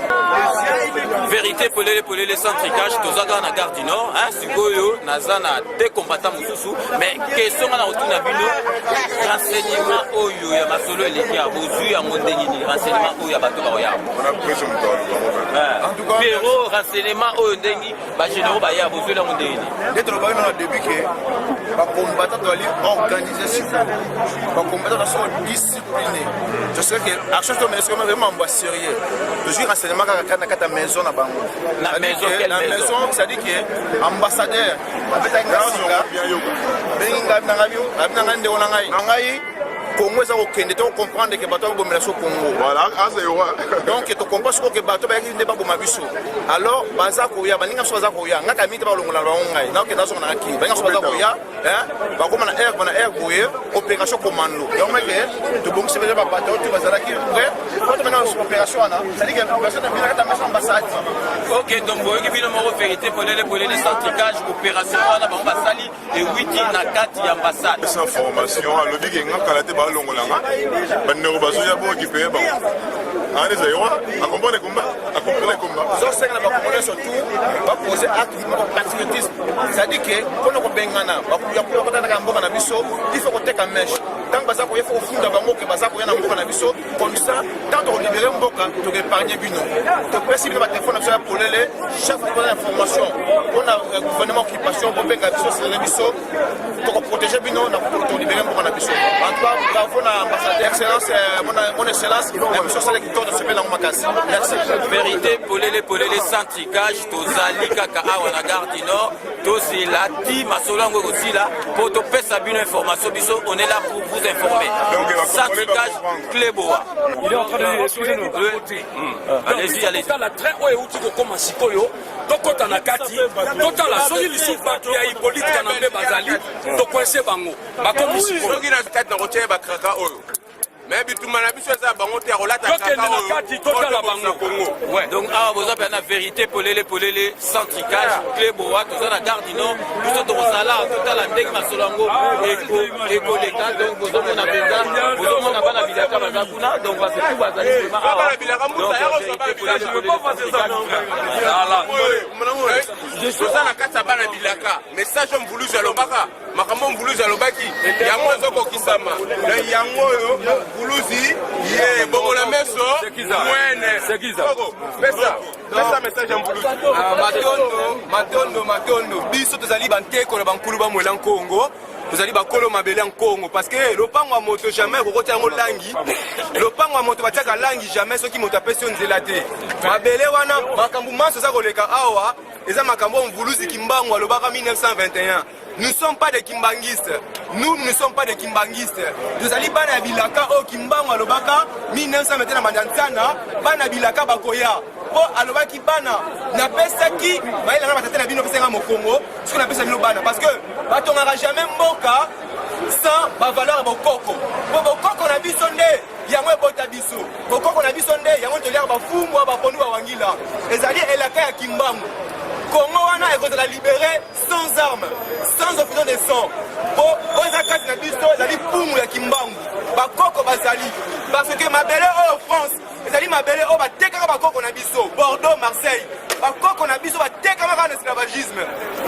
Speaker 3: Vérité pour les centricages tozaga na gare du Nord hein sikoyo nazana des combattants mususu mais question na otuna bino renseignement oyo ya masolo eleki ya bozui ya mondengini renseignement oyo ya bato ba ya en tout cas pero renseignement oyo ndengi ba généraux ba ya bozui la mondengini
Speaker 8: d'être le bain début que ba combattants doivent organiser sur ba combattants sont disciplinés. Je sais que action de mais vraiment sérieux. Toujours renseignement à maison na bango. La maison, ça dit que ambassadeur avec un gars benga na ngande ona ngai Congo ça okende to comprendre que bato bomela so Congo.
Speaker 15: Voilà, asa yo.
Speaker 8: Donc to comprendre ce que bato ba yaki ba boma biso. Alors baza ko ya baninga so baza ko ya ngaka mita ba longola ngai. Na ke dazo na ki. Baninga so baza ko ya, ba ko na air boye opération commando. Donc mais to bomse ba bato to bazala ki vrai. Quand maintenant opération na, ça dit que personne na bina ta maison ambassade.
Speaker 3: OK, donc boye ki bino mo vérité pour les centricages opération na ba ambasali et 8 na 4 ya ambassade.
Speaker 15: Cette information a lobby que ngaka la longolanga bandeko bazoya bo kipe ba allez ayo accompagner combat
Speaker 8: zo senga na bakomona surtout ba poser acte de patriotisme ça dit que kono ko bengana ba kuya ko kota na mboka na biso il faut ko teka mèche tant baza ko yefo funda bango ke baza ko yana mboka na biso comme ça tant to libérer mboka to épargner bino to pesi ba téléphone na polele chef de l'information on a gouvernement occupation pour benga biso c'est la biso to ko protéger bino na to libérer mboka na biso en tout cas bravo na ambassadeur excellence mon excellence la mission c'est qui tourne se fait dans makasi merci
Speaker 3: vérité pour les centricages tozali kaka awa na gare du Nord tosi la ti masolango aussi là pour to pesa bino information biso on est là pour vous informer centricage Cléboa
Speaker 20: il est en train de excusez-nous allez-y la train oyo uti ko koma sikoyo tokota na kati totala soki lisusu bato ya Hippolyte Kanambe bazali to coincer bango bakomi sikoyo
Speaker 17: soki na kati na kotia bakraka oyo mais bituma na biso eza bango te akolata
Speaker 3: donc awa boza mpe na vérité polele sans tricage clé boa toza na gare du nord biso tokosala totala ndenge masolo yango ekoleka donc bozomona mpenza bozomona bana bilaka baza kuna donc baseku bazali
Speaker 17: toza na kati ya bana bilaka message mvuluzi alobaka makambo mvuluzi alobaki yango ezokokisama na yango oyo mvuluzi ye bongola meso mwene pesa message ya mvuluzi
Speaker 21: matondo biso tozali banteko na bankulu bamwela nkongo tozali bakolo mabele ya nkongo parce que lopango ya moto jamais kokota yango langi lopango ya moto batiaka langi jamais soki moto apesi yo nzela te mabele wana makambo manso eza koleka awa eza makambo mvuluzi kimbangu alobaka 1921. Nous ne sommes pas des kimbangistes. Nous ne sommes pas des kimbangistes. Nous allons pas na bilaka au kimbangu alobaka 1921 mandansana bana bilaka bakoya. Po alobaki bana na pesa ki baila na batata na bino pesa nga mokongo ce qu'on appelle ça bino bana parce que batongaka jamais mboka sans ba valeur bokoko. Po bokoko na biso nde yango ebota biso. Bokoko na biso nde yango toliaka bafumwa bapondu bawangila. Ezali elaka ya kimbangu. Congo wana ekozala libéré sans armes, sans option de sang. Po oza kati na biso ezali pumu ya kimbangu. Bakoko bazali parce que mabele oyo France ezali mabele oyo batekaka bakoko na biso. Bordeaux, Marseille. Bakoko na biso batekaka na esclavagisme.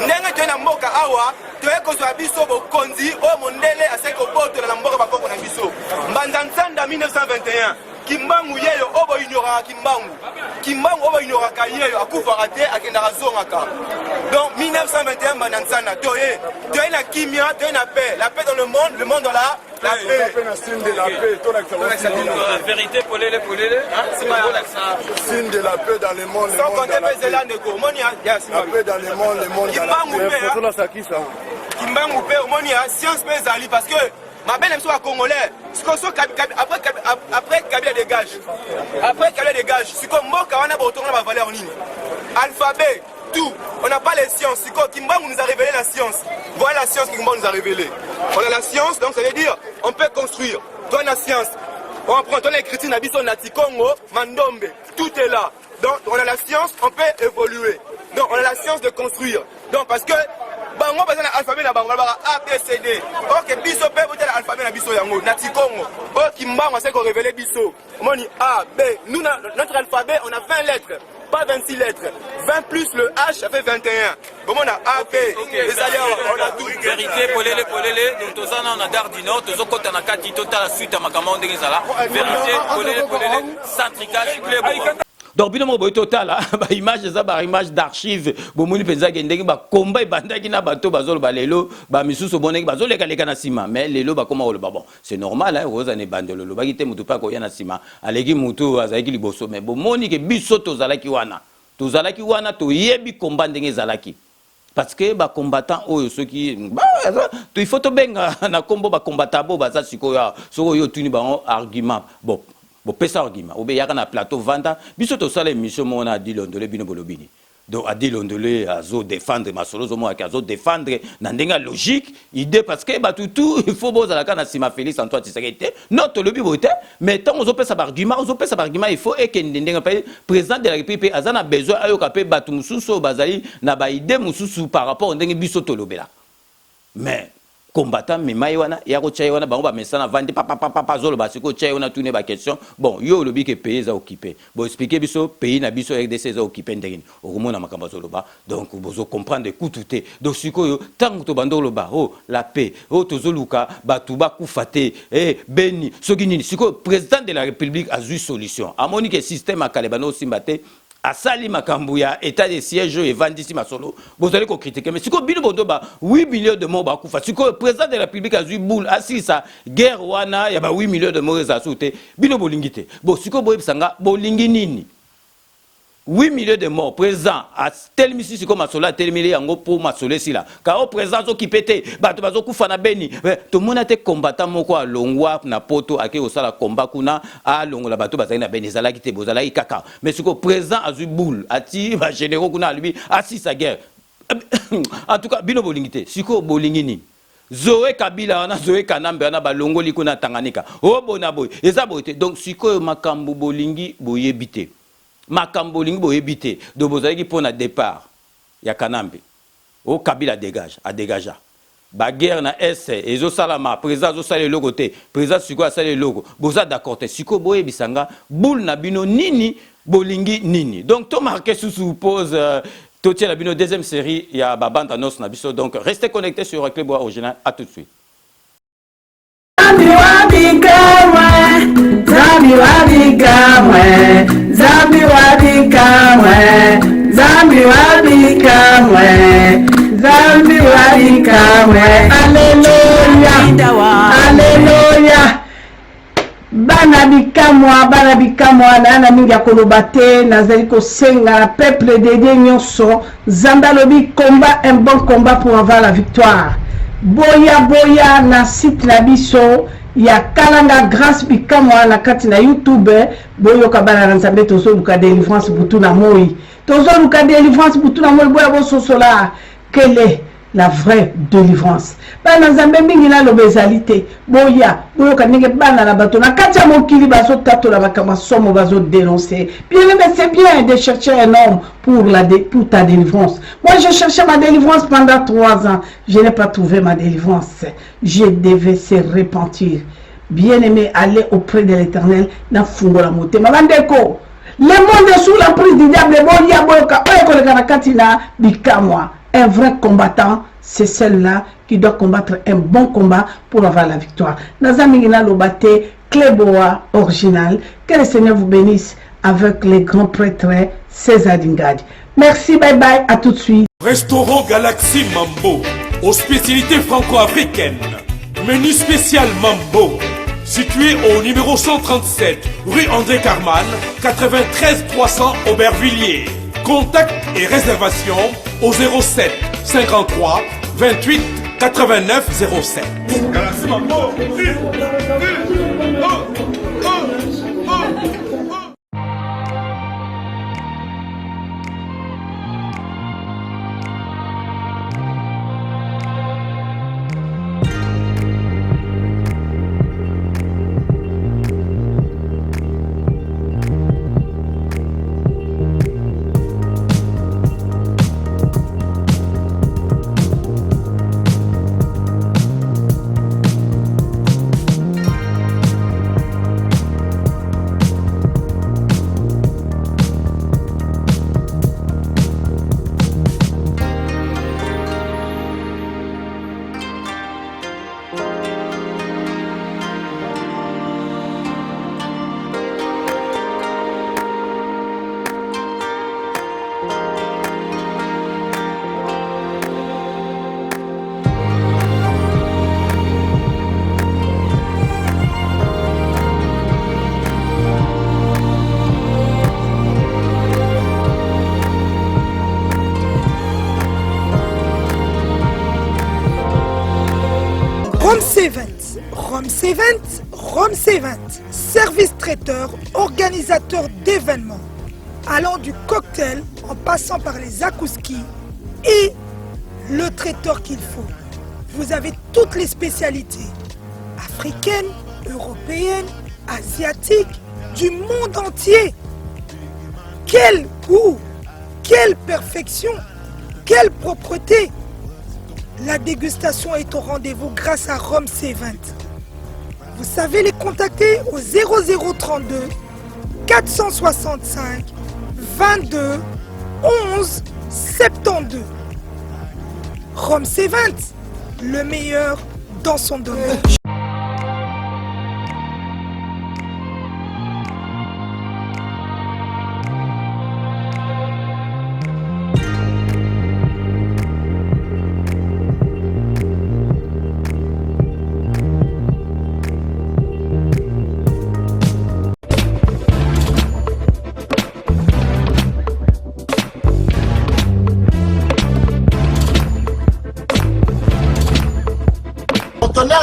Speaker 21: Ndenge toye na mboka awa toye kozwa biso bokonzi oyo mondele aseki kobotola na mboka bakoko na biso. Mbanza Nzanda 1921. Kimbangu yeyo obo ignoraka Kimbangu obo ignoraka yeyo akufaka te akendaka zongaka. Donc 1921 banansana toye na kimia, toye na paix, la paix dans le monde dans la paix.
Speaker 3: La vérité polele c'est pas
Speaker 15: signe de la paix dans le monde,
Speaker 21: sans compter Bezela Neko monia
Speaker 15: la paix dans le monde
Speaker 21: Kimbangu pe monia science bezali parce que ma belle aime soit congolais. Après Kabila dégage. C'est comme Moka, on a retourné ma valeur en ligne. Alphabet, tout. On n'a pas les sciences. C'est comme Kimbangu nous a révélé la science. Voilà la science que Kimbangu nous a révélé. On a la science, donc ça veut dire on peut construire. Toi, la science. On prend l'écriture, Nabiso, Nati Congo, Mandombe. Tout est là. Donc on a la science, on peut évoluer. Donc on a la science de construire. Donc parce que bango bazana alphabet na bango ba A B C D. OK biso pe botela alphabet na biso yango na tikongo. O kimbango c'est qu'on révéler biso. Moni A B. Nous notre alphabet on a 20 lettres, pas 26 lettres. 20 plus le H ça fait 21. Comment on a A B les alliés on a tout
Speaker 3: vérité polele donc tozana na gare du nord tozokota na kati total suite à makambo ndengezala vérité polele sans tricage clé. Donc bino mo boy total ba image za ba image d'archive bomoni penza ndenge ba combat bandaki na bato bazolo ba lelo ba misusu boneki bazolo leka na sima mais lelo ba koma ba bon c'est normal hein roza ne bandelo lo ba kite mutu pa ko yana sima aleki mutu azaki liboso mais bomoni ke biso tozalaki wana to yebi combat ndenge zalaki parce que ba combattant oyo soki il faut to benga na kombo ba combattant bo baza sikoya soko yo tuni ba argument bon pesa argument obe yaka na plateau vanda biso to sala émission mona dilondole bino bolobini donc a dilondole azo défendre masolo zo mo azo défendre na ndenga logique idée parce que ba tout il faut boza la kana sima Félix Antoine Tshisekedi non to lobi bote mais tant ozo pesa argument il faut et que ndenga président de la République azana besoin ayoka pe batu mususu bazali na ba idée mususu par rapport ndenge biso to lobela mais combattant mais maïwana ya ko chaïwana bango ba mesana vandi papa zolo ba siko chaïwana tourner ba question bon yo lobi ke pays za occupé bon expliquer biso pays na biso RDC za occupé ndengini okomona makamba zolo ba donc bozo comprendre coup touté donc siko yo tango to bandolo ba oh la paix oh tozoluka batu ba kufate beni soki nini siko président de la République a eu solution amoni ke système akalebano simbate asali makambu ya état de siège et vandisi masolo vous allez ko critiquer mais siko bino bondo ba 8 millions de morts ba kufa siko président de la République a eu boule asisa guerre wana ya ba 8 millions de morts za soute bino bolingite bo siko boye sanga bolingi nini 8 millions de morts présent à tel misi siko masola tel milliers yango pour masolé sila ka au présent zo kipete bato bazo kufa na beni to mona te combattant moko a longwa na poto ake osala combat kuna a longola bato bazali na beni zala kite bozala ikaka mais siko présent a boule ati ba généraux kuna lui assis sa guerre en tout cas bino bolingite siko bolingini Zoé Kabila wana Zoé Kanambe wana balongoli kuna Tanganyika o bona boy eza boyete donc sikoyo makambo bolingi boyebite makambo bolingi boyebite do bozalaki pona départ ya Kanambe o Kabila dégage a dégager ba guerre na est ezo salama président zo sala logo te président sikoyo sala logo boza d'accord te sikoyo boyebisanga boule na bino nini bolingi nini donc to marqué sous pose tout la bino deuxième série, il y a Babanda Nos Nabiso. Donc restez connectés sur Reclé Bois Original. À tout de suite.
Speaker 2: Alléluia. Bana bikamwa na mingi akoloba te nazali kosenga na peuple de Dieu nyonso Nzambe lobi combat un bon combat pour avoir la victoire boya na site na biso ya kalanga grâce bikamwa na kati na YouTube boyo kabana na Nzambe tozo luka délivrance butu na moi boya boso sola kele la vraie délivrance. Bana Nzambe mingi na lobezalité boya kanenge bana la bato na kati ya mokili bazo tatola bakama somo bazo dénoncer. Bien aimé, c'est bien de chercher un homme pour ta délivrance. Moi je cherchais ma délivrance pendant 3 ans, je n'ai pas trouvé ma délivrance. Je devais se repentir. Bien aimé, aller auprès de l'Éternel na fungola motema bandeko. Le monde est sous l'emprise du diable boya boyoka oyekoleka na kati na bikamwa. Un vrai combattant, c'est celle-là qui doit combattre un bon combat pour avoir la victoire. Nazamingina Lobate, Cléboa original. Que le Seigneur vous bénisse avec les grands prêtres César Dingadi. Merci, bye bye, à tout de suite.
Speaker 20: Restaurant Galaxy Mambo, aux spécialités franco-africaines. Menu spécial Mambo, situé au numéro 137, rue André Carman, 93 300 Aubervilliers. Contact et réservation au 07 53 28 89 07.
Speaker 22: Rome C20, service traiteur, organisateur d'événements, allant du cocktail en passant par les akouski et le traiteur qu'il faut. Vous avez toutes les spécialités, africaines, européennes, asiatiques, du monde entier. Quel goût, quelle perfection, quelle propreté. La dégustation est au rendez-vous grâce à Rome C20. Vous savez les contacter au 0032 465 22 11 72. Rome C20, le meilleur dans son domaine.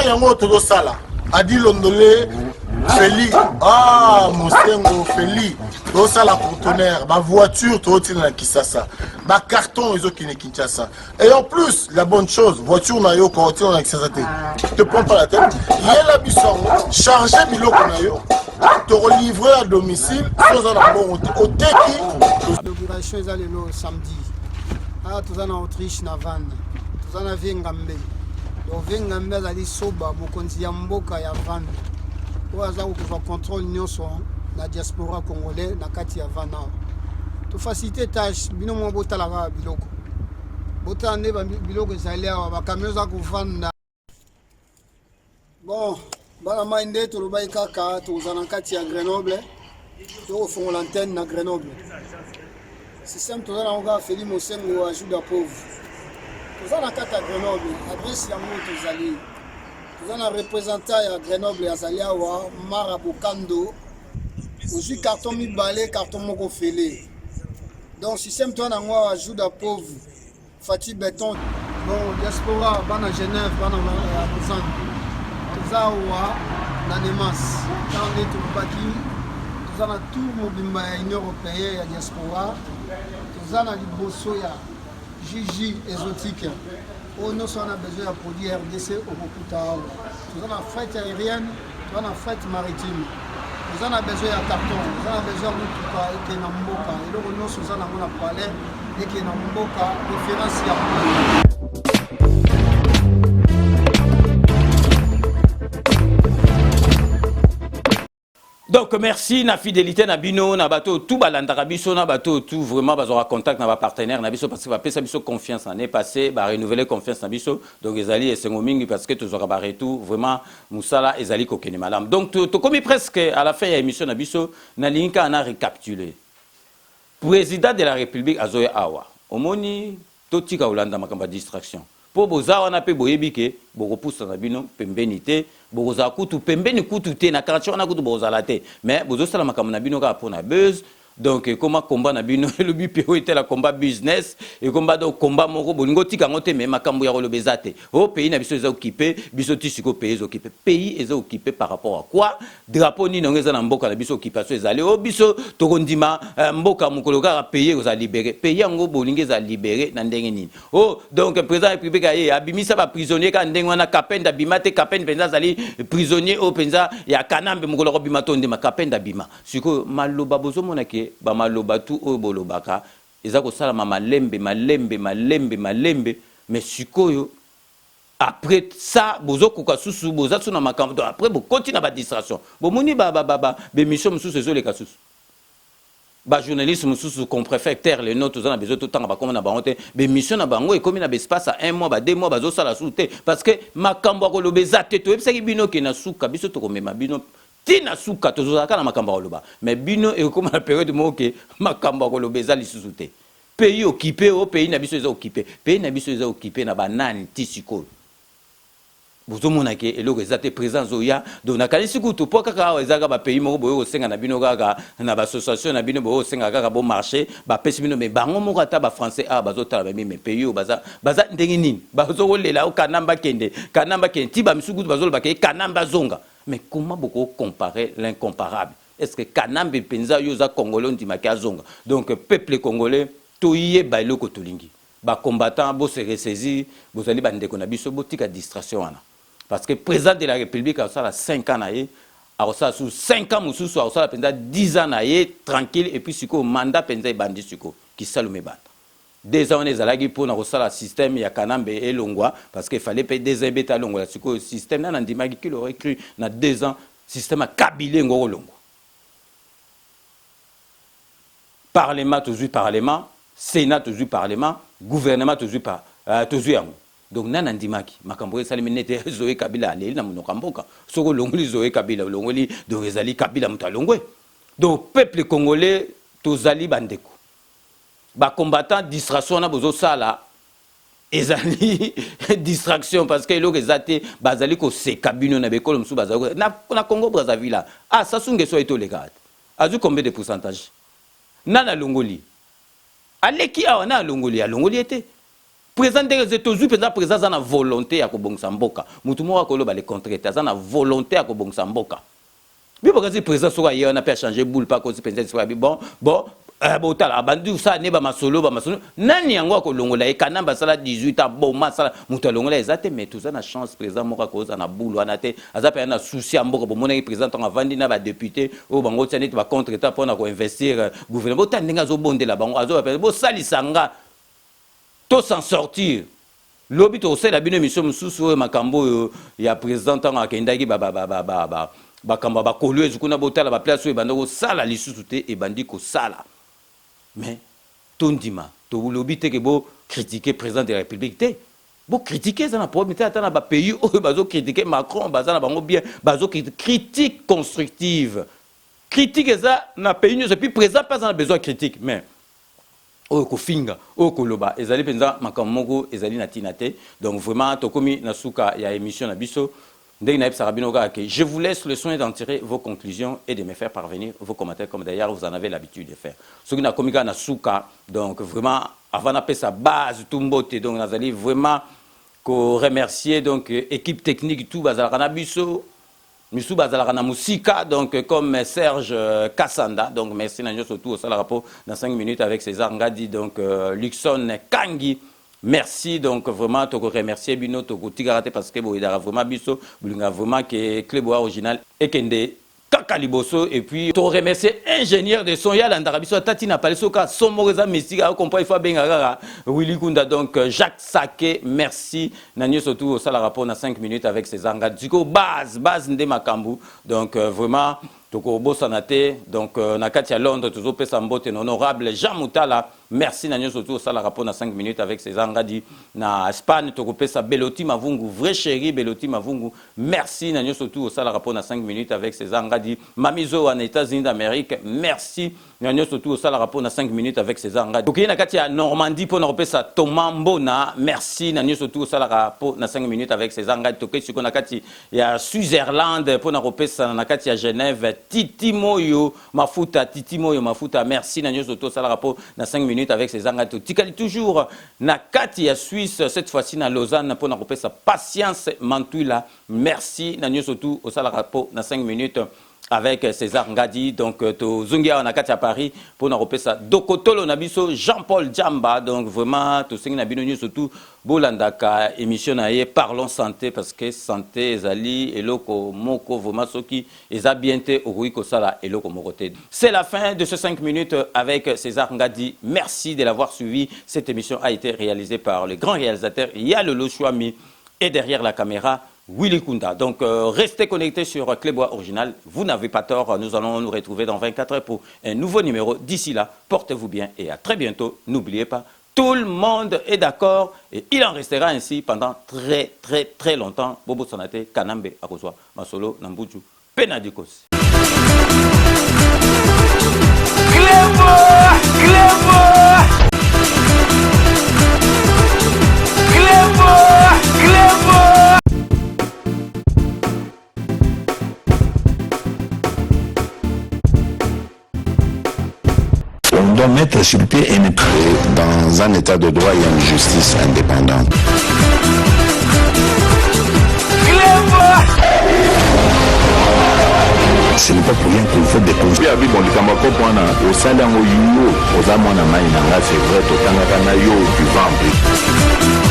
Speaker 14: Yango tozosala adi londole
Speaker 12: Feli, ah, Mostengo, Feli, tout ça la conteneur, ma voiture, tout na Kisasa, ma carton, ils ont qui Kinshasa. Et en plus, la bonne chose, voiture na yo, quand on a Kisasa, te prends pas la tête, il y a la bisson, chargé bilo qu'on a yo, te relivrer à domicile, sans un bon au teki.
Speaker 1: L'inauguration est allée le samedi. Ah, tout ça en Autriche, na van, tout ça na Vengambe. Donc Vengambe a dit soba, mokonzi ya mboka ya van. Oaza kuva contrôle nyonso na diaspora congolais na kati ya vana to faciliter tâche bino mo botala ka biloko botande ba biloko ezali awa ba camions za kuvanda bon bana mainde to lobai kaka to uzana kati ya Grenoble to fongo l'antenne na Grenoble système to na nga Feli Mosengo a Juda pauvre to zana kati ya Grenoble adresse ya moto zali. Nous avons un représentant à Grenoble et à Zaliawa, Marabokando. Aujourd'hui, carton mi balé, carton moko fêlé. Donc, système toi na moi ajoute à pauvre, Fatih Béton. Bon, diaspora, bana Genève, bana Busan. Zawa, Nanemas. Quand on est au Baki, nous avons tout mobimba à l'Union européenne et diaspora. Nous avons Liboso, Gigi exotique. Oh, nous avons besoin de produits RDC au Bokuta. Nous avons fret aérienne, nous avons fret maritime. Nous avons besoin de carton, nous avons besoin de Mutuka et de Namboka. Et donc, nous avons parlé et que Namboka référence.
Speaker 3: Donc merci na fidélité na bino na bateau tout balandaka biso na bateau tout vraiment bazora contact na ba partenaire na biso parce que va pesa biso confiance l'année passée ba renouveler confiance na biso donc ezali esengo mingi parce que tozora ba retour vraiment musala ezali kokene malam donc to komi presque à la fin ya émission na biso na linka na récapituler président de la République azoya awa omoni totika olanda makamba distraction po bozawa na pe boyebike bokopusa na bino pembeni te boza kutu pembeni kutu te na quartier na kutu bozala te mais bozosala makambo na bino ka pona buzz donc comment combat na bino le BPO était la combat business et combat donc combat moko bolingo tika ngote mais makambo ya lo bezate au pays na biso eza occupé biso tisiko pays occupé pays eza occupé par rapport à quoi drapeau ni nongeza na mboka na biso occupation ezali o biso tokondima mboka mukolo ka pays oza libéré pays yango bolingo eza libéré na ndenge nini oh donc président république aye abimisa ba prisonnier ka ndenge wana kapenda bimate kapenda penza zali prisonnier o penza ya kanambe mukolo ko bimato ndema kapenda bima siko maloba bozo monake ba maloba tu o bolobaka eza ko sala malembe mais sikoyo après ça bozo kuka susu boza suna makambo après bo continue ba distraction bo moni ba mission mususu ezo le kasusu ba journaliste mususu qu'on préfère taire les notes aux besoin tout temps ba comme na ba honte be mission na bango et comme na espace à 1 mois ba 2 mois bazo sala souté parce que makambo ko lobeza te to ebisa bino ke na suka biso to komema bino tina suka tozozaka na makambo koloba mais bino et comme la période moke makambo kolobeza lisusu te pays occupé au pays na biso eza occupé pays na biso eza occupé na banani tisiko bozomona ke eloko ezate présence oya donc nakanisi kutu po kaka ezaka ba pays moko boyo osenga na bino kaka na ba association na bino boyo osenga kaka bo marché ba pesi bino mais bango moko ata ba français bazotala ba mais pays o baza ndenge nini bazokolela o kanamba kende ti ba misukutu bazoloba ke kanamba zonga mais comment beaucoup comparer l'incomparable est-ce que kanambe penza yoza congolais ndimaki azonga donc peuple congolais toyé ba eloko tolingi ba combattant bo se ressaisir bozali ba ndeko na biso botika distraction wana parce que président de la République a ça 5 ans naé a ça sous 5 ans mususu a ça penza 10 ans naé tranquille et puis siko mandat penza bandi siko qui salume banda 2 ans on est allé pour na le système ya kanambe et longwa parce qu'il fallait payer des embêta longwa siko système na ndimaki qui l'aurait cru na 2 ans système a kabile ngoro longwa parlement toujours parlement sénat toujours parlement gouvernement toujours yango donc nana ndimaki makambo salimi nete Zoé Kabila ali na munoka mboka soko longoli Zoé Kabila longoli donc ezali Kabila mutalongwe donc peuple congolais tozali bandeko ba combattant distraction na bozo sala ezali distraction parce que eloko ezate bazali ko seka bino na bekolo musu bazali na Congo Brazzaville ça sunge so etolekat azu combien de pourcentage nana longoli aleki awa na longoli était président des États-Unis président za na volonté ya kobongisa mboka mutu moko akoloba le contraire za na volonté ya kobongisa mboka bi bakazi président soka ye on a pas changer boule pas cause président soka bon botala bandu sa ne ba masolo nani yango ko longola e kanamba sala 18 ans bon masala muto longola ezate mais tout ça na chance président moko cause na boule ana te azape na souci amboko bo mona président on vandi na ba député o bango tani ba contre état pour na ko investir gouvernement botandenga zo bondela bango azo bo salisanga to s'en sortir lobi to sala bino mission mususu makambo ya président en akendaki bakamba bakolo ezukuna botala ba place ebandoko sala lisusu te ebandi ko sala mais tondima to lobi te ke bo critiquer président de la République te bo critiquer ça na problème te atana ba pays o bazo critiquer Macron bazana bango bien bazo critique constructive critique ça na pays nous et puis président pas en besoin critique mais o ko finga o ko loba ezali penza makamoko ezali na tinate donc vraiment to komi na suka ya émission na biso. Je vous laisse le soin d'en tirer vos conclusions et de me faire parvenir vos commentaires comme d'ailleurs vous en avez l'habitude de faire. Ce qui n'a commis na souka donc vraiment avant d'appeler sa base tout mbote donc nous allons vraiment remercier donc équipe technique tout bazalaka biso misu bazalaka musika donc comme Serge Kassanda donc merci na surtout au sala rapport dans 5 minutes avec César Ngadi donc Luxon Kangi. Merci donc vraiment te remercier bino to tigarate parce que boidara vraiment biso bulinga vraiment que Clébois original et kende kakaliboso et puis te remercier ingénieur de son ya landara biso tati na palesoka somoreza mesika comprend il faut benga Willy Kunda donc Jacques Saké merci nanyo surtout au sala rapport na 5 minutes avec ses angad diko base nde makambu donc vraiment toko bosanate donc nakati à Londres toujours pesa mbote honorable Jean Moutala merci nanyo surtout au sala rapport na 5 minutes avec ses angadi na Espagne toko pesa Beloti Mavungu vrai chéri Beloti Mavungu merci nanyo surtout au sala rapport na 5 minutes avec ses angadi Mamizo en États-Unis d'Amérique merci nanyo surtout au sala rapport na 5 minutes avec ses angadi donc nakati à Normandie pour na pesa Thomas Mbona merci nanyo surtout au sala rapport na 5 minutes avec ses angadi toke siko nakati ya Switzerland pour na pesa nakati à Genève Titi Moyo mafuta merci nanyo surtout sala rapport na 5 minutes avec ses angato tikali toujours na kati ya Suisse cette fois-ci na Lausanne pour na sa patience Mantuila merci nanyo surtout au sala rapport na 5 minutes avec César Ngadi donc to zungia na kati à Paris pour na sa Dokotolo Nabiso Jean-Paul Djamba donc vraiment to singi na bino surtout bolandaka émission na ye parlons santé parce que santé ezali eloko moko vraiment soki eza bienté oruiko sala eloko mokote. C'est la fin de ce 5 minutes avec César Ngadi. Merci de l'avoir suivi. Cette émission a été réalisée par le grand réalisateur Yalolo Chouami et derrière la caméra Willy Kunda. Donc restez connectés sur Clébois Original. Vous n'avez pas tort. Nous allons nous retrouver dans 24 heures pour un nouveau numéro. D'ici là, portez-vous bien et à très bientôt. N'oubliez pas, tout le monde est d'accord et il en restera ainsi pendant très longtemps. Bobo Sanate, Kanambe, Akozwa, Masolo, Nambuju, Penadikos.
Speaker 6: On doit mettre sur pied et dans un état de droit et une justice indépendante. Ce n'est pas pour rien qu'il faut des causes.
Speaker 19: Bon, le Kamako, au salaire, au Yuyo, aux amants, c'est vrai, au Tanakana, du ventre.